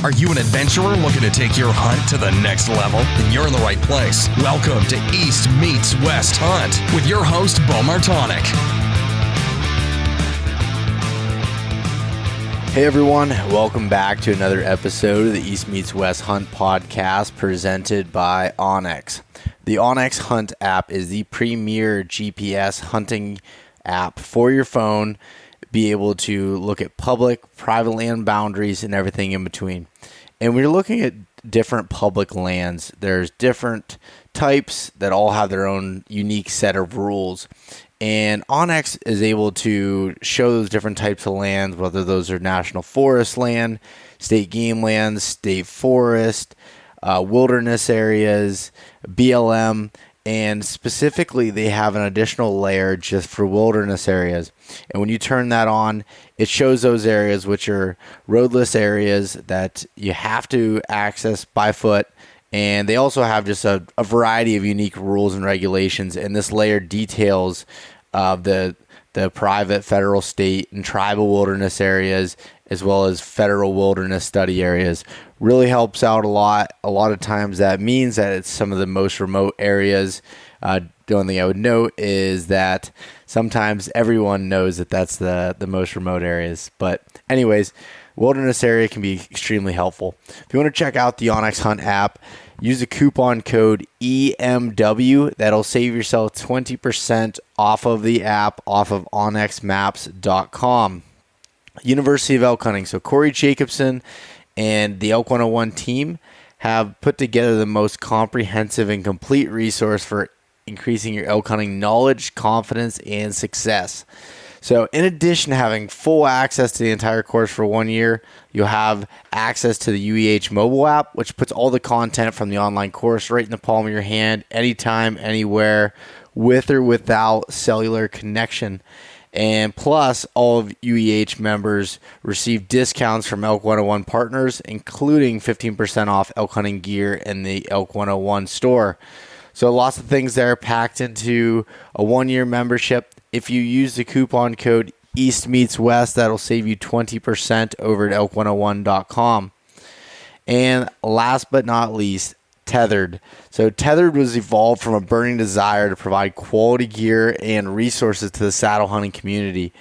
Are you an adventurer looking to take your hunt to the next level? Then you're in the right place. Welcome to East Meets West Hunt with your host, Beau Martonik. Hey everyone, welcome back to another episode of the East Meets West Hunt podcast presented by Onyx. The Onyx Hunt App is the premier GPS hunting app for your phone. Be able to look at public, private land boundaries and everything in between. And we're looking at different public lands. There's different types that all have their own unique set of rules. And Onyx is able to show those different types of lands, whether those are national forest land, state game lands, state forest, wilderness areas, BLM, and specifically they have an additional layer just for wilderness areas. And when you turn that on, it shows those areas which are roadless areas that you have to access by foot. And they also have just a variety of unique rules and regulations. And this layer details the private, federal, state, and tribal wilderness areas, as well as federal wilderness study areas. Really helps out a lot. A lot of times that means that it's some of the most remote areas. The only thing I would note is that sometimes everyone knows that that's the most remote areas. But anyways, wilderness area can be extremely helpful. If you want to check out the Onyx Hunt app, use the coupon code EMW. That'll save yourself 20% off of the app, off of onyxmaps.com. University of Elk Hunting. So Corey Jacobson and the Elk 101 team have put together the most comprehensive and complete resource for increasing your elk hunting knowledge, confidence, and success. So in addition to having full access to the entire course for 1 year, you'll have access to the UEH mobile app, which puts all the content from the online course right in the palm of your hand, anytime, anywhere, with or without cellular connection. And plus, all of UEH members receive discounts from Elk 101 partners, including 15% off elk hunting gear in the Elk 101 store. So lots of things there packed into a 1 year membership. If you use the coupon code EastMeetsWest, that'll save you 20% over at elk101.com. And last but not least, Tethered. So Tethered was evolved from a burning desire to provide quality gear and resources to the saddle hunting community.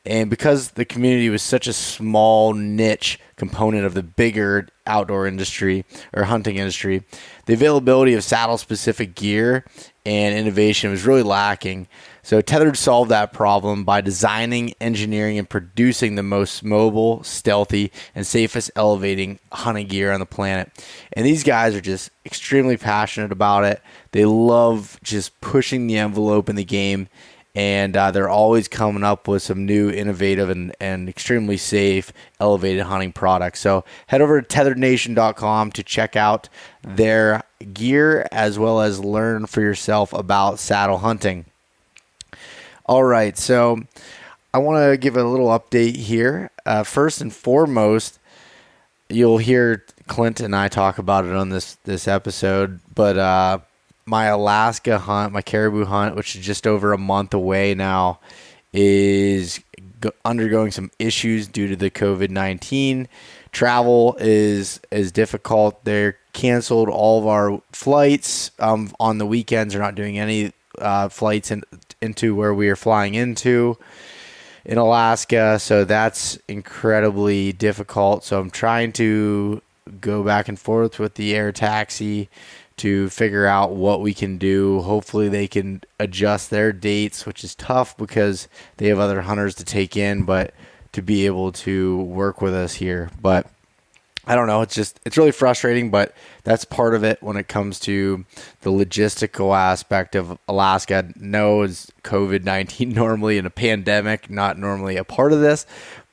And because the community was such a small niche component of the bigger outdoor industry or hunting industry, the availability of saddle-specific gear and innovation was really lacking. So Tethered solved that problem by designing, engineering, and producing the most mobile, stealthy, and safest elevating hunting gear on the planet. And these guys are just extremely passionate about it. They love just pushing the envelope in the game, and they're always coming up with some new, innovative, and extremely safe, elevated hunting products. So head over to tetherednation.com to check out their gear, as well as learn for yourself about saddle hunting. All right, so I want to give a little update here. First and foremost, you'll hear Clint and I talk about it on this episode, but my Alaska hunt, my caribou hunt, which is just over a month away now, is undergoing some issues due to the COVID-19. Travel is difficult. They're canceled all of our flights on the weekends. They're not doing any flights into where we are flying into in Alaska, so that's incredibly difficult. So I'm trying to go back and forth with the air taxi to figure out what we can do. Hopefully they can adjust their dates, which is tough because they have other hunters to take in, but to be able to work with us here. But I don't know. It's really frustrating, but that's part of it when it comes to the logistical aspect of Alaska. No, is COVID-19 normally in a pandemic, not normally a part of this,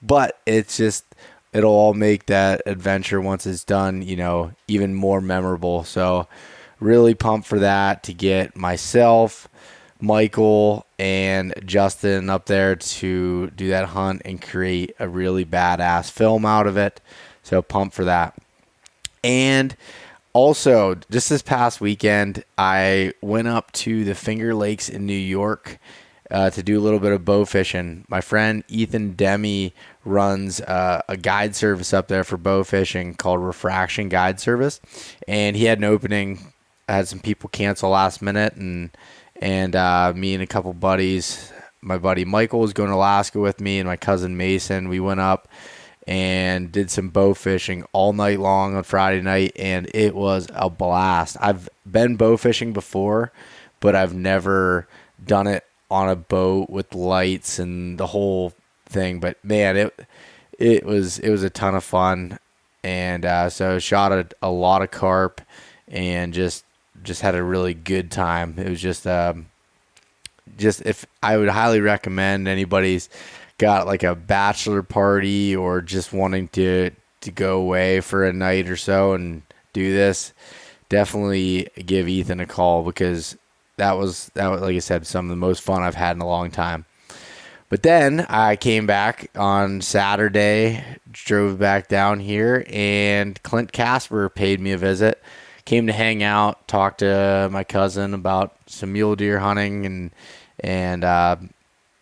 but it'll all make that adventure once it's done, even more memorable. So really pumped for that, to get myself, Michael, and Justin up there to do that hunt and create a really badass film out of it. So pumped for that. And also, just this past weekend, I went up to the Finger Lakes in New York to do a little bit of bow fishing. My friend Ethan Demi runs a guide service up there for bow fishing called Refraction Guide Service, and he had an opening. I had some people cancel last minute, and me and a couple buddies, my buddy Michael was going to Alaska with me, and my cousin Mason, we went up and did some bow fishing all night long on Friday night, and it was a blast. I've been bow fishing before, but I've never done it on a boat with lights and the whole thing. But man, it was a ton of fun, and so shot a lot of carp and just had a really good time. It was just if I would highly recommend anybody's got like a bachelor party or just wanting to go away for a night or so and do this, definitely give Ethan a call, because that was like I said, some of the most fun I've had in a long time. But then I came back on Saturday, drove back down here, and Clint Casper paid me a visit. Came to hang out, talk to my cousin about some mule deer hunting, and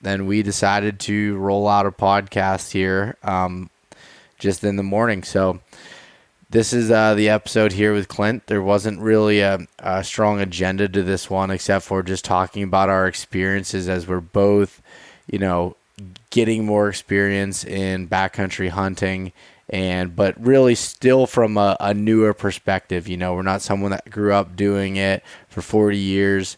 then we decided to roll out a podcast here just in the morning. So this is the episode here with Clint. There wasn't really a strong agenda to this one, except for just talking about our experiences as we're both, getting more experience in backcountry hunting, but really still from a newer perspective. We're not someone that grew up doing it for 40 years.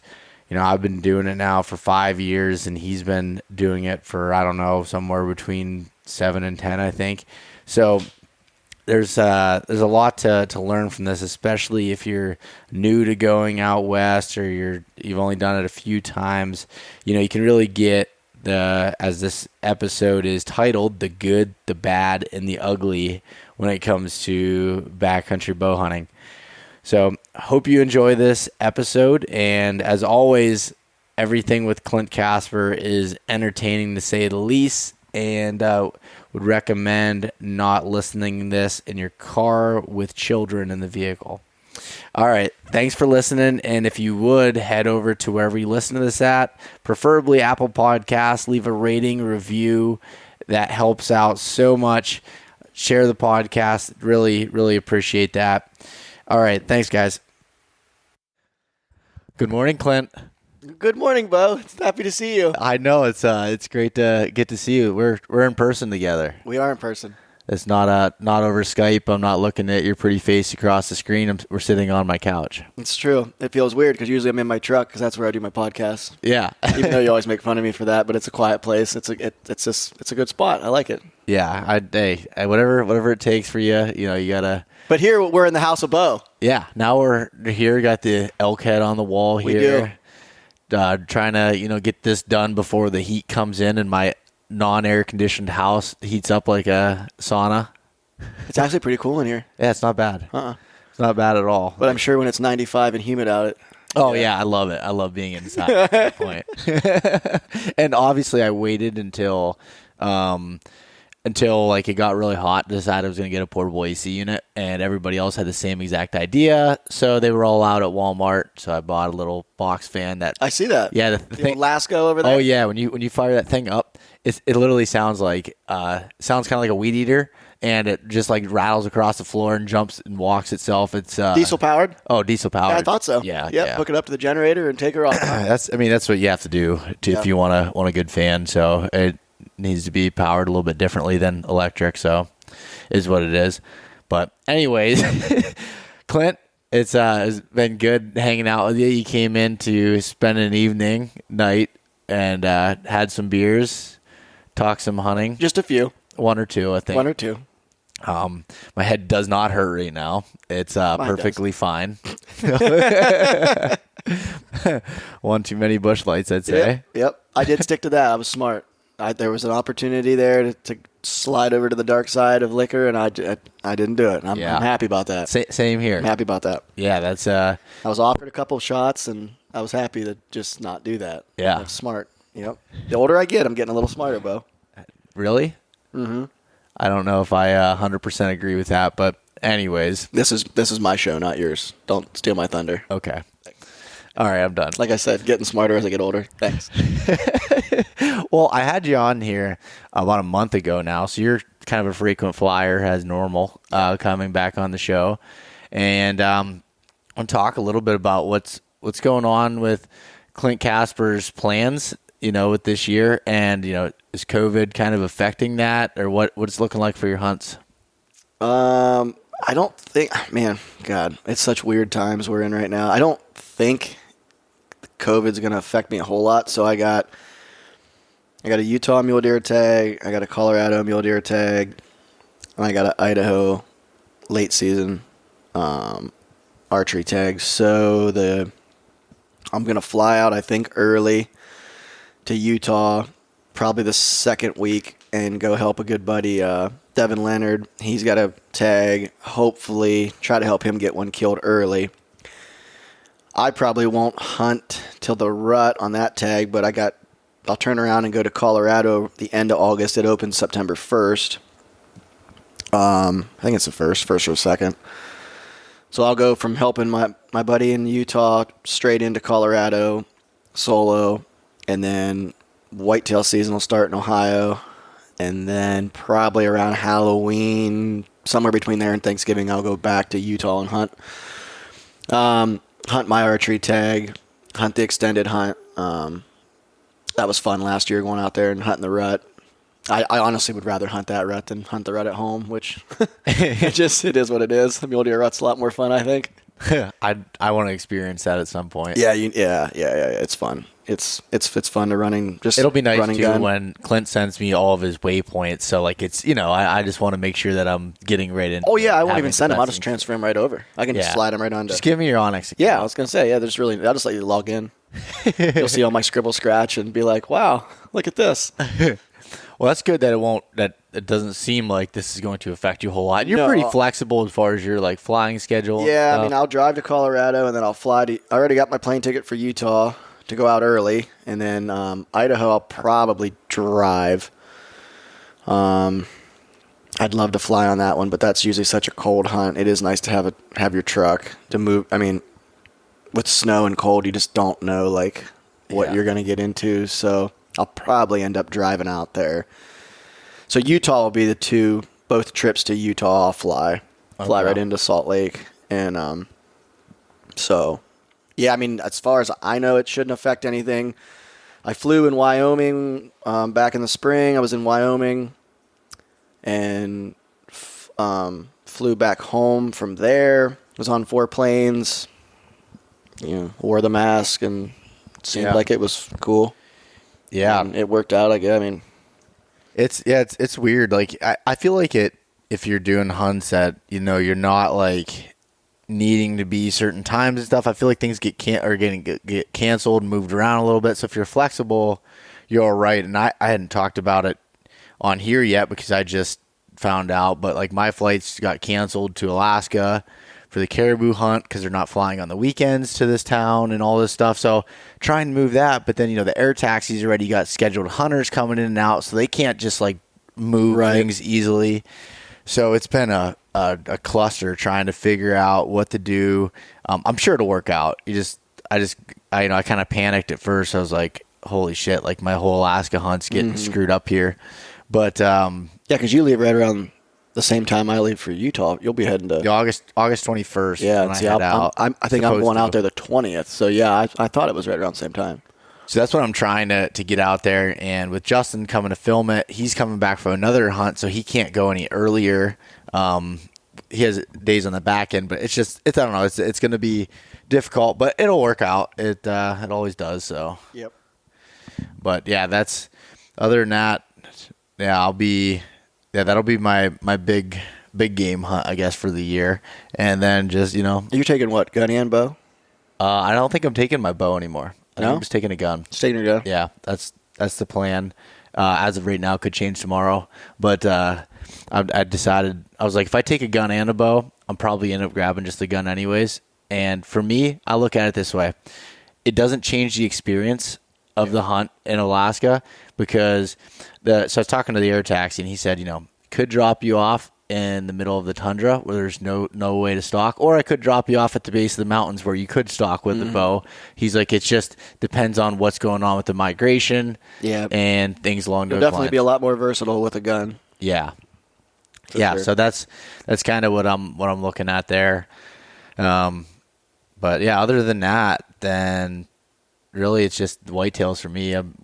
I've been doing it now for 5 years, and he's been doing it for, I don't know, somewhere between 7 and 10, I think. So there's a lot to learn from this, especially if you're new to going out west or you've only done it a few times. You can really get as this episode is titled, the good, the bad, and the ugly when it comes to backcountry bow hunting. So hope you enjoy this episode, and as always, everything with Clint Casper is entertaining to say the least, and would recommend not listening to this in your car with children in the vehicle. All right, thanks for listening, and if you would, head over to wherever you listen to this at, preferably Apple Podcasts, leave a rating, review. That helps out so much. Share the podcast. Really, really appreciate that. All right, thanks, guys. Good morning, Clint. Good morning, Beau. It's happy to see you. I know it's great to get to see you. We're in person together. We are in person. It's not over Skype. I'm not looking at your pretty face across the screen. We're sitting on my couch. It's true. It feels weird because usually I'm in my truck because that's where I do my podcast. Yeah. Even though you always make fun of me for that, but it's a quiet place. It's a good spot. I like it. Yeah. Whatever it takes for you. You gotta. But here we're in the house of Beau. Yeah. Now we're here. Got the elk head on the wall here. We do. Trying to get this done before the heat comes in and my non-air conditioned house heats up like a sauna. It's actually pretty cool in here. Yeah, it's not bad. It's not bad at all. But I'm sure when it's 95 and humid out, yeah, I love it. I love being inside at that point. And obviously, I waited until like it got really hot, decided I was going to get a portable AC unit, and everybody else had the same exact idea. So they were all out at Walmart. So I bought a little box fan that I see that. Yeah, the thing, Lasco over there. Oh yeah, when you fire that thing up, it literally sounds kind of like a weed eater, and it just like rattles across the floor and jumps and walks itself. It's diesel powered. Oh, diesel powered. Yeah, I thought so. Yeah. Hook it up to the generator and take her off. That's what you have to do if you want a good fan. So it needs to be powered a little bit differently than electric. So is what it is. But anyways, Clint, it's been good hanging out with you. You came in to spend an night and had some beers, talk some hunting. Just a few. One or two, I think. One or two. My head does not hurt right now. It's perfectly fine. One too many bush lights, I'd say. Yep. I did stick to that. I was smart. There was an opportunity there to slide over to the dark side of liquor, and I didn't do it. I'm happy about that. Same here. I'm happy about that. Yeah, that's. I was offered a couple of shots, and I was happy to just not do that. Yeah. I'm smart. The older I get, I'm getting a little smarter, Beau. Really? Mm-hmm. I don't know if I 100% agree with that, but anyways. This is my show, not yours. Don't steal my thunder. Okay. All right, I'm done. Like I said, getting smarter as I get older. Thanks. Well, I had you on here about a month ago now, so you're kind of a frequent flyer as normal, coming back on the show. And I'll talk a little bit about what's going on with Clint Casper's plans, with this year. And, is COVID kind of affecting that, or what it's looking like for your hunts? I don't think, man, God, it's such weird times we're in right now. I don't think COVID's going to affect me a whole lot. So I got a Utah mule deer tag, I got a Colorado mule deer tag, and I got an Idaho late season archery tag. So I'm going to fly out, I think, early to Utah, probably the second week, and go help a good buddy, Devin Leonard. He's got a tag. Hopefully, try to help him get one killed early. I probably won't hunt till the rut on that tag, but I'll turn around and go to Colorado the end of August. It opens September 1st. I think it's the first or 2nd. So I'll go from helping my buddy in Utah straight into Colorado solo, and then whitetail season will start in Ohio, and then probably around Halloween, somewhere between there and Thanksgiving, I'll go back to Utah and hunt. Hunt my archery tag, hunt the extended hunt. That was fun last year, going out there and hunting the rut. I honestly would rather hunt that rut than hunt the rut at home, which it is what it is. The mule deer rut's a lot more fun, I think. I want to experience that at some point. Yeah, it's fun. It's fun to running. It'll be nice too gun. when Clint sends me all of his waypoints. So it's I just want to make sure that I'm getting right in. Oh yeah, I won't even send him. I'll just transfer him right over. I can just slide him right onto. Just give me your Onyx account. Yeah, I was gonna say I'll just let you log in. You'll see all my scribble scratch and be like, wow, look at this. Well, that's good that it doesn't seem like this is going to affect you a whole lot. You're pretty flexible as far as your flying schedule. Yeah, I mean, I'll drive to Colorado and then I'll fly to. I already got my plane ticket for Utah to go out early, and then Idaho I'll probably drive. I'd love to fly on that one, but that's usually such a cold hunt. It is nice to have your truck to move. I mean, with snow and cold, you just don't know what you're going to get into. So I'll probably end up driving out there. So Utah will be both trips to Utah I'll fly right into Salt Lake. And so, yeah, I mean, as far as I know, it shouldn't affect anything. I flew in Wyoming back in the spring. I was in Wyoming and flew back home from there. Was on 4 planes. Wore the mask and seemed like it was cool. Yeah, and it worked out. I mean, it's weird. I feel like if you're doing hunts that you're not needing to be certain times and stuff. I feel like things get canceled, moved around a little bit. So if you're flexible, you're all right. And I hadn't talked about it on here yet because I just found out. But my flights got canceled to Alaska for the caribou hunt because they're not flying on the weekends to this town and all this stuff. So try and move that. But then, the air taxis already got scheduled hunters coming in and out, so they can't just move things easily. So it's been a cluster trying to figure out what to do. I'm sure it'll work out. I kind of panicked at first. I was like, holy shit, my whole Alaska hunt's getting screwed up here. But because you leave right around the same time I leave for Utah. You'll be heading to August 21st. Yeah, when I think I'm going out there the 20th. So yeah, I thought it was right around the same time. So that's what I'm trying to get out there. And with Justin coming to film it, he's coming back from another hunt, so he can't go any earlier. He has days on the back end, but I don't know. It's going to be difficult, but it'll work out. It always does. So. Yep. But yeah, other than that. Yeah, that'll be my big game hunt, I guess, for the year. And then just, You're taking what, gun and bow? I don't think I'm taking my bow anymore. I think I'm just taking a gun. Just taking a gun? Yeah, that's the plan. As of right now, it could change tomorrow. But I decided, I was like, if I take a gun and a bow, I'm probably end up grabbing just the gun anyways. And for me, I look at it this way. It doesn't change the experience of the hunt in Alaska because so I was talking to the air taxi and he said, could drop you off in the middle of the tundra where there's no way to stalk, or I could drop you off at the base of the mountains where you could stalk with the bow. He's like, it just depends on what's going on with the migration and things along those lines. You'll definitely be a lot more versatile with a gun. Yeah. Sure. So that's kind of what I'm looking at there. But yeah, other than that, then really it's just whitetails for me. I'm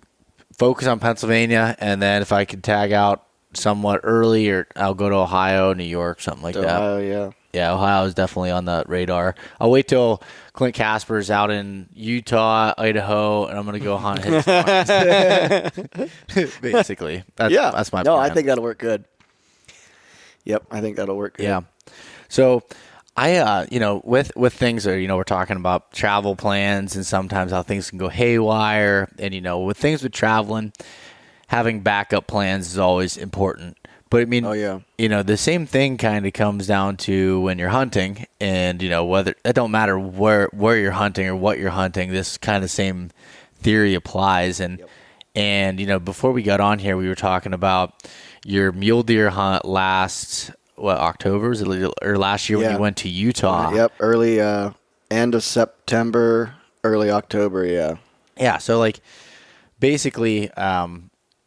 focused on Pennsylvania, and then if I can tag out somewhat early, or I'll go to Ohio, New York, something like that. Ohio, yeah. Yeah, Ohio is definitely on the radar. I'll wait till Clint Casper's out in Utah, Idaho, and I'm going to go hunt his farms. Basically. That's my plan. No, I think that'll work good. Yep, I think that'll work good. Yeah. So I, with things that, we're talking about travel plans and sometimes how things can go haywire. And, with things with traveling, having backup plans is always important. But I mean, the same thing kind of comes down to when you're hunting, and whether it don't matter where you're hunting or what you're hunting, this kind of same theory applies. And before we got on here, we were talking about your mule deer hunt last October, was it, or last year when you went to Utah? Yep, early end of September, early October. Yeah. So like basically.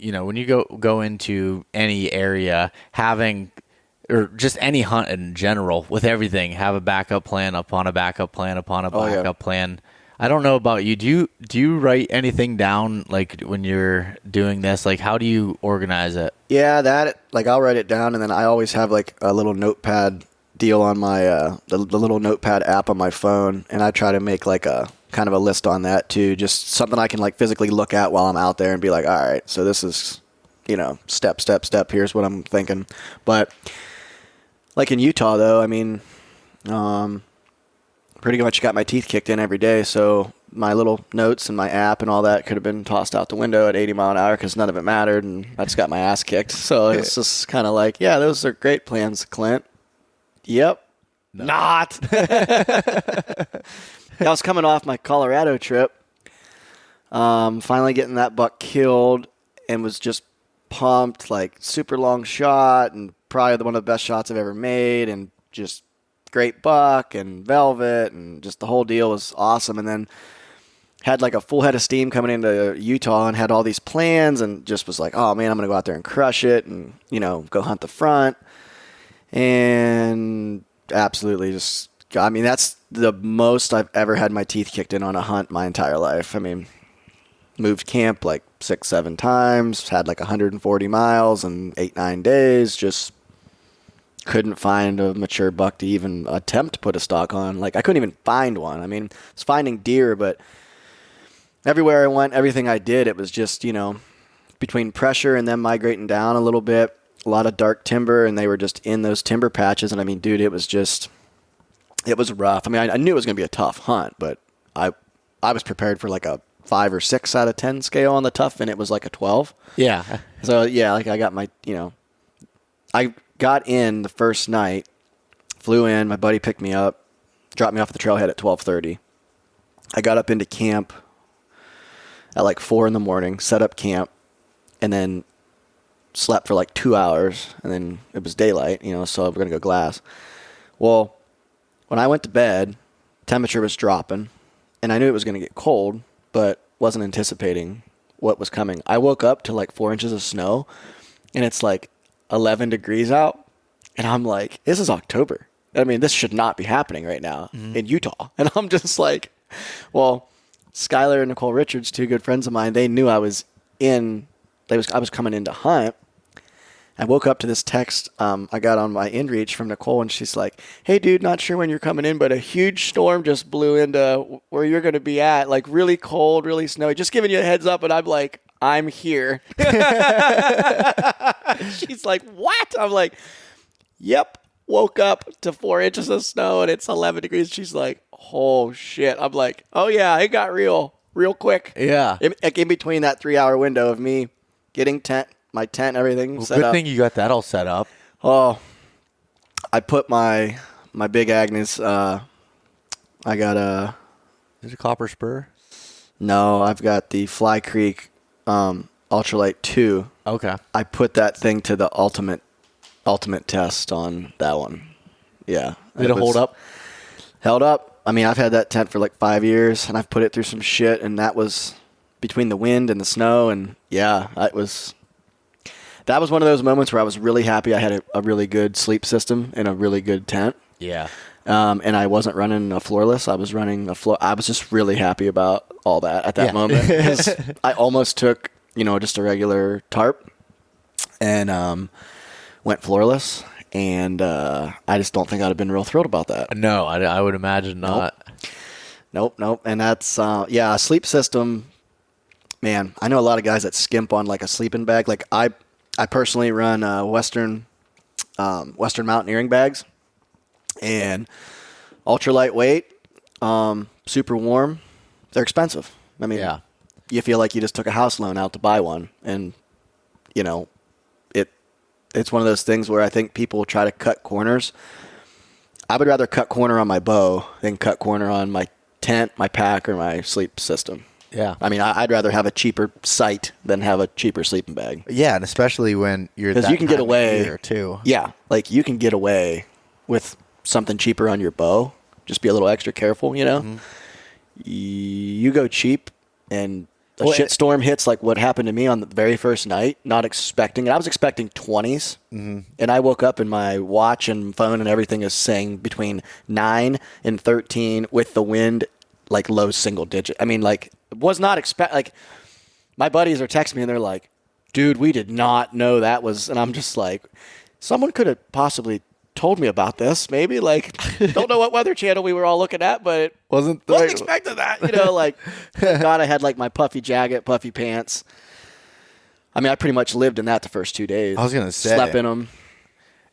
When you go into any area, having, or just any hunt in general, with everything, have a backup plan upon a backup plan upon a backup plan. I don't know about you. Do you write anything down, like when you're doing this? Like, how do you organize it? Yeah, I'll write it down, and then I always have like a little notepad deal on my the little notepad app on my phone, and I try to make like a kind of a list on that too, just something I can like physically look at while I'm out there and be like, all right, so this is, step, here's what I'm thinking. But like in Utah though, I mean, pretty much got my teeth kicked in every day. So my little notes and my app and all that could have been tossed out the window at 80 mile an hour because none of it mattered, and I just got my ass kicked. So it's just kind of like, yeah, those are great plans, Clint. Yep. No. Not. I was coming off my Colorado trip, finally getting that buck killed, and was just pumped, like super long shot, and probably one of the best shots I've ever made, and just great buck and velvet, and just the whole deal was awesome. And then had like a full head of steam coming into Utah, and had all these plans, and just was like, oh man, I'm going to go out there and crush it, and go hunt the front. And absolutely just, I mean, that's the most I've ever had my teeth kicked in on a hunt my entire life. I mean, moved camp like 6-7 times, had like 140 miles in 8-9 days, just couldn't find a mature buck to even attempt to put a stock on. Like, I couldn't even find one. I mean, I was finding deer, but everywhere I went, everything I did, it was just, between pressure and them migrating down a little bit, a lot of dark timber, and they were just in those timber patches. And I mean, dude, it was rough. I mean, I knew it was going to be a tough hunt, but I was prepared for like a 5 or 6 out of 10 scale on the tough, and it was like a 12. Yeah. So yeah, like I got my, I got in the first night, flew in, my buddy picked me up, dropped me off at the trailhead at 12:30. I got up into camp at like 4 a.m, set up camp, and then slept for like 2 hours, and then it was daylight, so we're going to go glass. Well, when I went to bed, temperature was dropping, and I knew it was going to get cold, but wasn't anticipating what was coming. I woke up to like 4 inches of snow, and it's like 11 degrees out, and I'm like, this is October. I mean, this should not be happening right now in Utah. And I'm just like, well, Skylar and Nicole Richards, 2 good friends of mine, they knew I was coming in to hunt. I woke up to this text I got on my inReach from Nicole, and she's like, hey, dude, not sure when you're coming in, but a huge storm just blew into where you're going to be at, like really cold, really snowy. Just giving you a heads up, and I'm like, I'm here. She's like, what? I'm like, yep, woke up to 4 inches of snow, and it's 11 degrees. She's like, oh, shit. I'm like, oh, yeah, it got real quick. Yeah. In between that 3-hour window of me getting my tent, everything set up. Good thing you got that all set up. Oh, I put my big Agnes. I got a. Is it Copper Spur? No, I've got the Fly Creek Ultralight 2. Okay. I put that thing to the ultimate ultimate test on that one. Yeah. Did it hold up? Held up. I mean, I've had that tent for like 5 years, and I've put it through some shit, and that was between the wind and the snow, and yeah, that was one of those moments where I was really happy I had a really good sleep system and a really good tent. Yeah. And I wasn't running a floorless. I was running a floor. I was just really happy about all that at that moment. 'Cause I almost took, just a regular tarp and went floorless. And I just don't think I'd have been real thrilled about that. No, I would imagine not. Nope. And that's, a sleep system. Man, I know a lot of guys that skimp on like a sleeping bag. Like I personally run Western mountaineering bags, and ultra lightweight, super warm. They're expensive. I mean, you feel like you just took a house loan out to buy one, and it's one of those things where I think people try to cut corners. I would rather cut corner on my bow than cut corner on my tent, my pack, or my sleep system. Yeah. I mean, I'd rather have a cheaper sight than have a cheaper sleeping bag. Yeah, and especially when you're because you can get away too. Yeah, like you can get away with something cheaper on your bow. Just be a little extra careful, Mm-hmm. You go cheap, and a shitstorm hits like what happened to me on the very first night. Not expecting it. I was expecting 20s, and I woke up and my watch and phone and everything is saying between 9 and 13 with the wind like low single digit. I mean, like was not like my buddies are texting me and they're like, dude, we did not know that was, and I'm just like, someone could have possibly told me about this. Maybe like, don't know what weather channel we were all looking at, but it wasn't expecting that, like, thank God I had like my puffy jacket, puffy pants. I mean, I pretty much lived in that the first 2 days. I was going to say. Slept in them.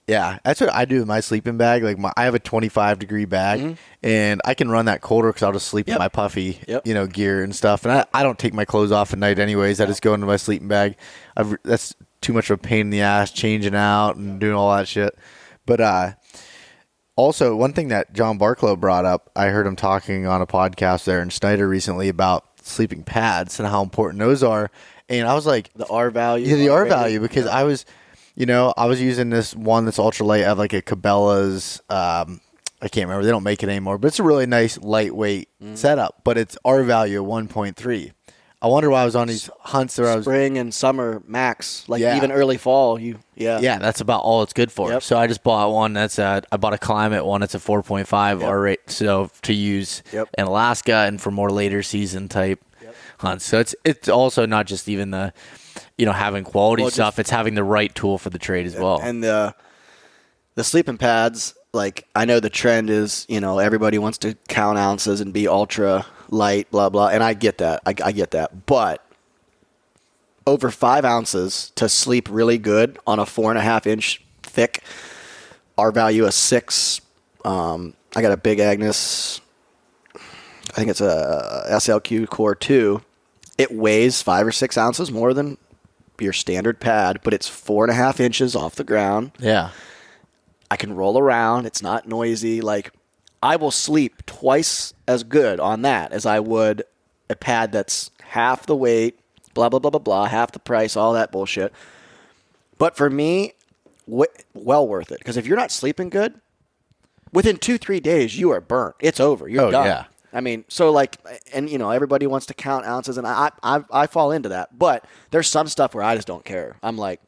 Yeah, that's what I do with my sleeping bag. Like I have a 25-degree bag, and I can run that colder because I'll just sleep in my puffy, gear and stuff. And I don't take my clothes off at night anyways. I just go into my sleeping bag. That's too much of a pain in the ass changing out and doing all that shit. But also, one thing that John Barklow brought up, I heard him talking on a podcast there in Snyder recently about sleeping pads and how important those are. And I was like, the R value. Yeah, the R value, because I was using this one that's ultralight. I have like a Cabela's, I can't remember. They don't make it anymore, but it's a really nice lightweight setup, but it's R value 1.3. I wonder why I was on these hunts where spring and summer max, like even early fall. Yeah, that's about all it's good for. Yep. So I just bought one I bought a Climate one. It's a 4.5 R rate, so to use in Alaska and for more later season type hunts. So it's also not just even the having quality stuff. It's having the right tool for the trade as well. And the sleeping pads, like I know the trend is everybody wants to count ounces and be ultra light, blah blah, and I get that. I get that, but over 5 ounces to sleep really good on a 4.5 inch thick R value of 6. I got a Big Agnes. I think it's a SLQ Core 2. It weighs 5 or 6 ounces more than your standard pad, but it's 4.5 inches off the ground. Yeah, I can roll around. It's not noisy. Like I will sleep twice as good on that as I would a pad that's half the weight, blah, blah, blah, blah, blah, half the price, all that bullshit. But for me, well worth it. Because if you're not sleeping good, within 2-3 days, you are burnt. It's over. You're done. Yeah. I mean, so like, and everybody wants to count ounces, and I fall into that. But there's some stuff where I just don't care. I'm like,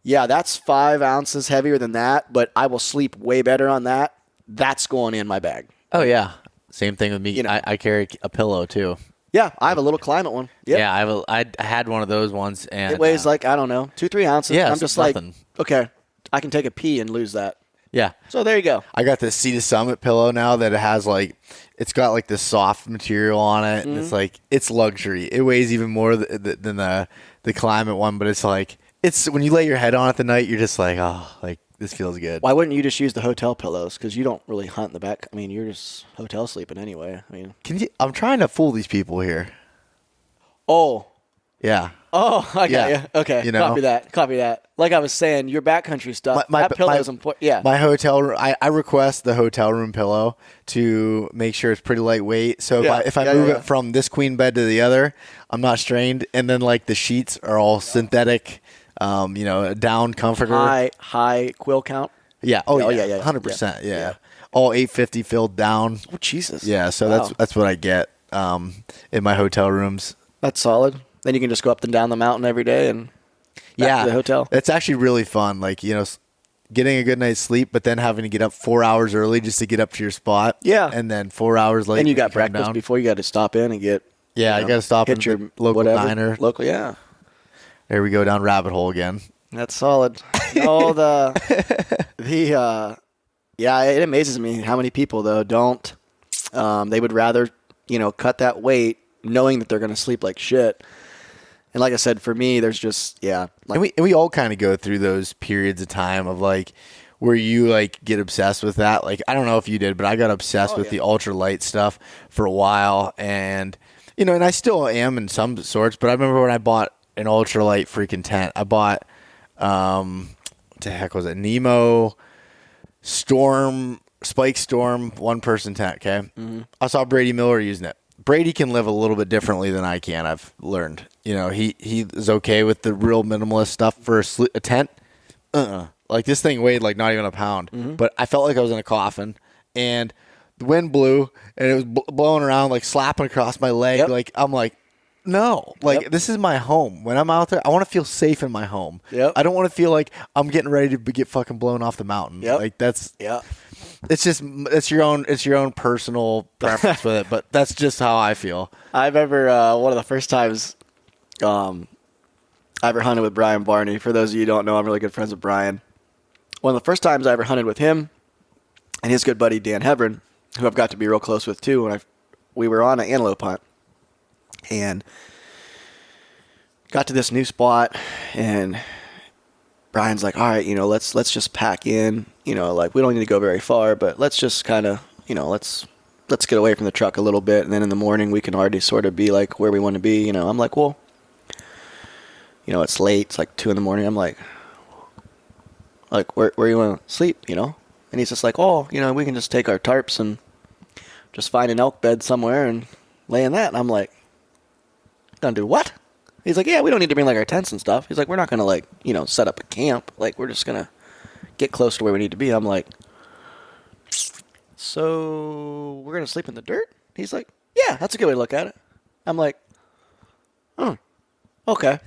yeah, that's 5 ounces heavier than that, but I will sleep way better on that. That's going in my bag. Oh, yeah. Same thing with me. I carry a pillow, too. Yeah, I have a little Climate one. Yep. Yeah, I had one of those ones. And it weighs like, I don't know, 2-3 ounces. Yeah, I'm just nothing. Like, okay, I can take a pee and lose that. Yeah. So there you go. I got this Sea to Summit pillow now that it has like, it's got like this soft material on it. And it's like, it's luxury. It weighs even more than the Climate one, but it's like, when you lay your head on it the night, you're just like, oh, like this feels good. Why wouldn't you just use the hotel pillows? Because you don't really hunt in the back. I mean, you're just hotel sleeping anyway. I mean, I'm trying to fool these people here. Oh. Yeah. Oh, I got you. Okay. Copy that. Like I was saying, your backcountry stuff. That pillow is important. Yeah. My hotel room. I request the hotel room pillow to make sure it's pretty lightweight. So if I move it from this queen bed to the other, I'm not strained. And then like the sheets are all synthetic A down comforter. High quill count. Yeah. Oh, yeah. yeah. 100%. Yeah. All 850 filled down. Oh, Jesus. Yeah. So Wow. that's what I get in my hotel rooms. That's solid. Then you can just go up and down the mountain every day and back to the hotel. It's actually really fun. Like, getting a good night's sleep, but then having to get up 4 hours early just to get up to your spot. Yeah. And then 4 hours later. And you got breakfast before you got to stop in and get. Yeah, I got to stop hit at your your local diner. Local, yeah. There we go down rabbit hole again. That's solid. No, it amazes me how many people though don't. They would rather cut that weight knowing that they're going to sleep like shit. And like I said, for me, there's just and we all kind of go through those periods of time of like where you like get obsessed with that. Like I don't know if you did, but I got obsessed with the ultralight stuff for a while, and and I still am in some sorts. But I remember when I bought an ultralight freaking tent. I bought what the heck was it? Nemo Spike Storm 1-person tent. Okay, I saw Brady Miller using it. Brady can live a little bit differently than I can. I've learned. He is okay with the real minimalist stuff for a tent. Like this thing weighed like not even a pound, but I felt like I was in a coffin, and the wind blew and it was blowing around like slapping across my leg. Yep. Like I'm like, no, like this is my home. When I'm out there, I want to feel safe in my home. Yep. I don't want to feel like I'm getting ready to get fucking blown off the mountain. Yep. Like that's yeah. It's your own personal preference with it, but that's just how I feel. I remember one of the first times I ever hunted with Brian Barney. For those of you who don't know, I'm really good friends with Brian. One of the first times I ever hunted with him and his good buddy Dan Hebron, who I've got to be real close with too. When we were on an antelope hunt and got to this new spot, and Brian's like, all right, let's just pack in, like we don't need to go very far, but let's just kind of, let's get away from the truck a little bit. And then in the morning we can already sort of be like where we want to be. I'm like, well, it's late. It's like 2 a.m. I'm like where you want to sleep, And he's just like, oh, we can just take our tarps and just find an elk bed somewhere and lay in that. And I'm like, gonna do what? He's like, yeah, we don't need to bring like our tents and stuff. He's like, we're not going to like, set up a camp. Like, we're just going to get close to where we need to be. I'm like, so we're going to sleep in the dirt? He's like, yeah, that's a good way to look at it. I'm like, okay.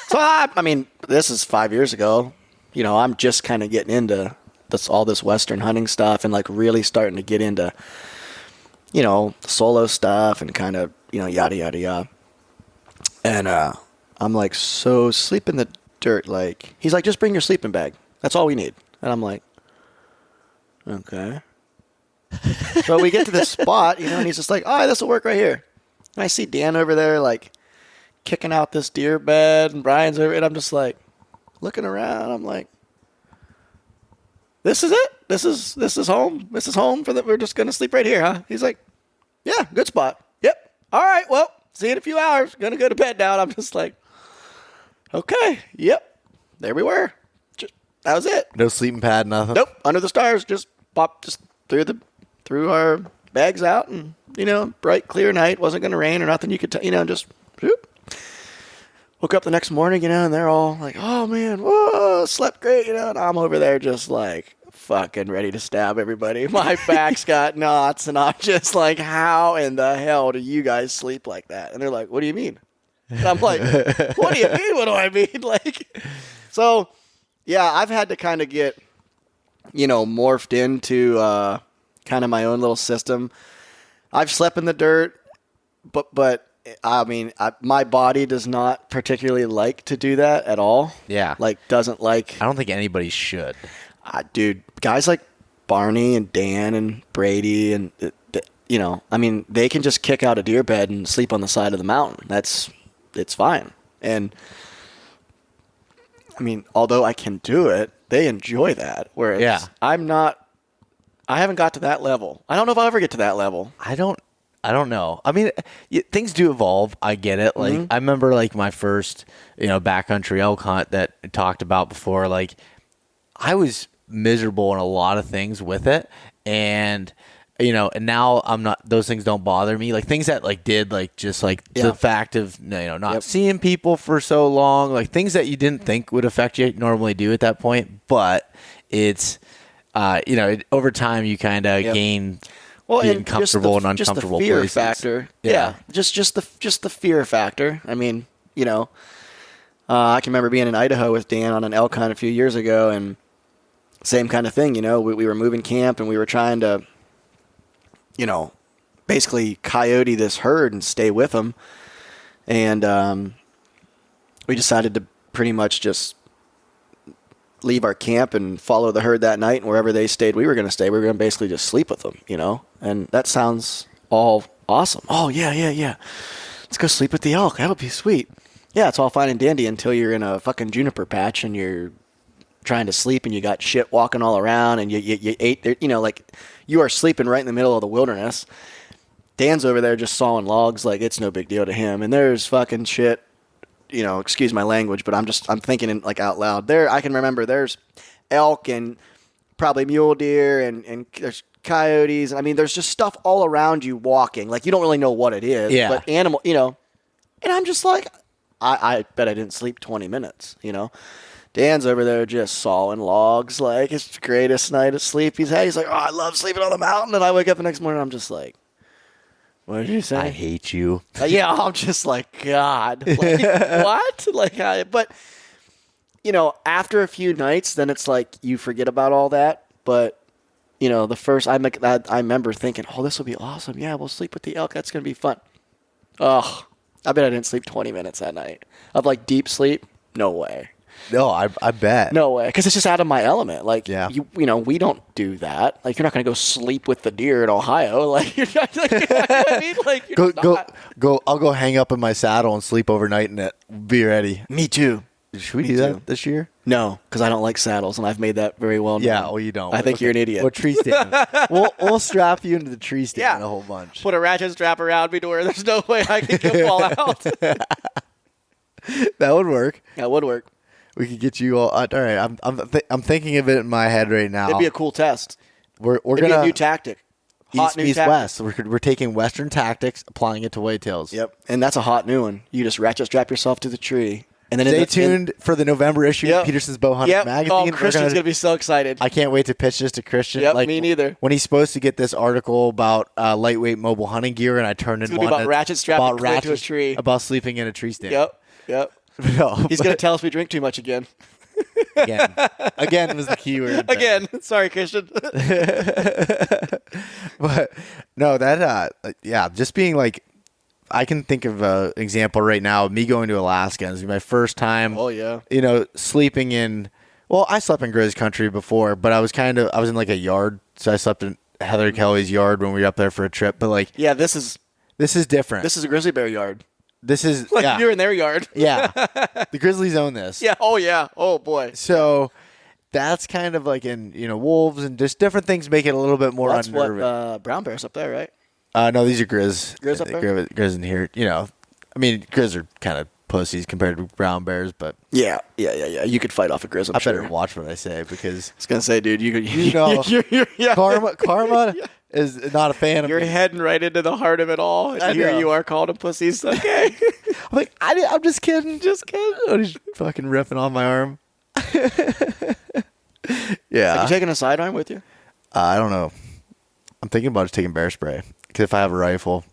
So, I mean, this is 5 years ago. I'm just kind of getting into all this Western hunting stuff and like really starting to get into, solo stuff and kind of, yada, yada, yada. And I'm like, so sleep in the dirt. Like, he's like, just bring your sleeping bag. That's all we need. And I'm like, okay. So we get to this spot, and he's just like, all right, this will work right here. And I see Dan over there, like, kicking out this deer bed, and Brian's over, and I'm just like, looking around. I'm like, this is it? This is home? This is home we're just going to sleep right here, huh? He's like, yeah, good spot. Yep. All right, well. See you in a few hours. Gonna go to bed now. And I'm just like, okay, yep. There we were. That was it. No sleeping pad, nothing. Nope. Under the stars. Just threw our bags out, and bright, clear night. Wasn't gonna rain or nothing. You could just whoop. Woke up the next morning, and they're all like, oh man, whoa, slept great, and I'm over there just like fucking ready to stab everybody. My back's got knots, and I'm just like, how in the hell do you guys sleep like that? And they're like, what do you mean? And I'm like, what do you mean? What do I mean? Like, so yeah, I've had to kind of get, morphed into kind of my own little system. I've slept in the dirt, but I mean, my body does not particularly like to do that at all. Yeah. Like, doesn't like. I don't think anybody should. Dude, guys like Barney and Dan and Brady and, I mean, they can just kick out a deer bed and sleep on the side of the mountain. It's fine. And, I mean, although I can do it, they enjoy that. Whereas I haven't got to that level. I don't know if I'll ever get to that level. I don't know. I mean, things do evolve. I get it. Like, I remember like my first, backcountry elk hunt that I talked about before. Like, I was miserable in a lot of things with it, and and now I'm not, those things don't bother me. Like things that like did like just like the fact of, not seeing people for so long, like things that you didn't think would affect you normally do at that point. But it's, over time you kind of gain being comfortable and uncomfortable just the fear places. Factor. Yeah. Just the fear factor. I mean, I can remember being in Idaho with Dan on an elk hunt a few years ago, and same kind of thing. We were moving camp and we were trying to, basically coyote this herd and stay with them. And we decided to pretty much just leave our camp and follow the herd that night, and wherever they stayed, we were going to stay. We were going to basically just sleep with them, And that sounds all awesome. Oh, yeah. Let's go sleep with the elk. That'll be sweet. Yeah, it's all fine and dandy until you're in a fucking juniper patch and you're trying to sleep and you got shit walking all around and you ate there, like you are sleeping right in the middle of the wilderness. Dan's over there just sawing logs like it's no big deal to him. And there's fucking shit, excuse my language, but I'm thinking it like out loud. There, I can remember there's elk and probably mule deer and there's coyotes. I mean, there's just stuff all around you walking. Like you don't really know what it is, but animal, and I'm just like, I bet I didn't sleep 20 minutes, Dan's over there just sawing logs like it's the greatest night of sleep he's had. He's like, oh, I love sleeping on the mountain. And I wake up the next morning, I'm just like, what did you say? I hate you. Yeah, I'm just like, God. Like, what? But, after a few nights, then it's like you forget about all that. But, the first, I remember thinking, oh, this will be awesome. Yeah, we'll sleep with the elk. That's going to be fun. Oh, I bet I didn't sleep 20 minutes that night. Of like deep sleep? No way. No, I bet. No way, because it's just out of my element. Like, we don't do that. Like, you're not going to go sleep with the deer in Ohio. Like, you're not. Like, you know what I mean? Like, you're go. I'll go hang up in my saddle and sleep overnight in it. Be ready. Me too. Should we do that this year? No, because I don't like saddles, and I've made that very well known. Yeah, well, you don't. I think you're an idiot. Well, tree stand. we'll strap you into the tree stand a whole bunch. Put a ratchet strap around me to where there's no way I can fall out. That would work. That would work. We could get you all. All right, I'm thinking of it in my head right now. It'd be a cool test. It'd be a new tactic. East meets west. We're taking Western tactics, applying it to whitetails. Yep, and that's a hot new one. You just ratchet strap yourself to the tree. And then stay tuned for the November issue of Peterson's Bowhunting magazine. Oh, Christian's gonna be so excited. I can't wait to pitch this to Christian. Yep, me neither. When he's supposed to get this article about lightweight mobile hunting gear, and I turned in one about ratchet strapping to a tree, about sleeping in a tree stand. Yep. No, he's gonna tell us we drink too much again. Again was the key word. Again, sorry, Christian. But no, that just being like. I can think of an example right now of me going to Alaska. It was my first time. Oh, yeah. Sleeping in. Well, I slept in Grizz country before, but I was in like a yard. So I slept in Heather Kelly's yard when we were up there for a trip. But like, yeah, this is different. This is a grizzly bear yard. This is like you're in their yard. Yeah, the Grizzlies own this. Yeah. Oh yeah. Oh boy. So that's kind of like in wolves and just different things make it a little bit more unnerving. That's what brown bears up there, right? No, these are Grizz. Grizz up there? Grizz in here. I mean, Grizz are kind of pussies compared to brown bears, but... Yeah. You could fight off a Grizz, I'm sure. I better watch what I say, because... I was going to say, dude, Karma is not a fan of You're heading right into the heart of it all, and here you are calling them pussies. Okay. I'm like, I'm just kidding. Oh, he's fucking ripping on my arm. Yeah. Are you taking a sidearm with you? I don't know. I'm thinking about just taking bear spray. Because if I have a rifle.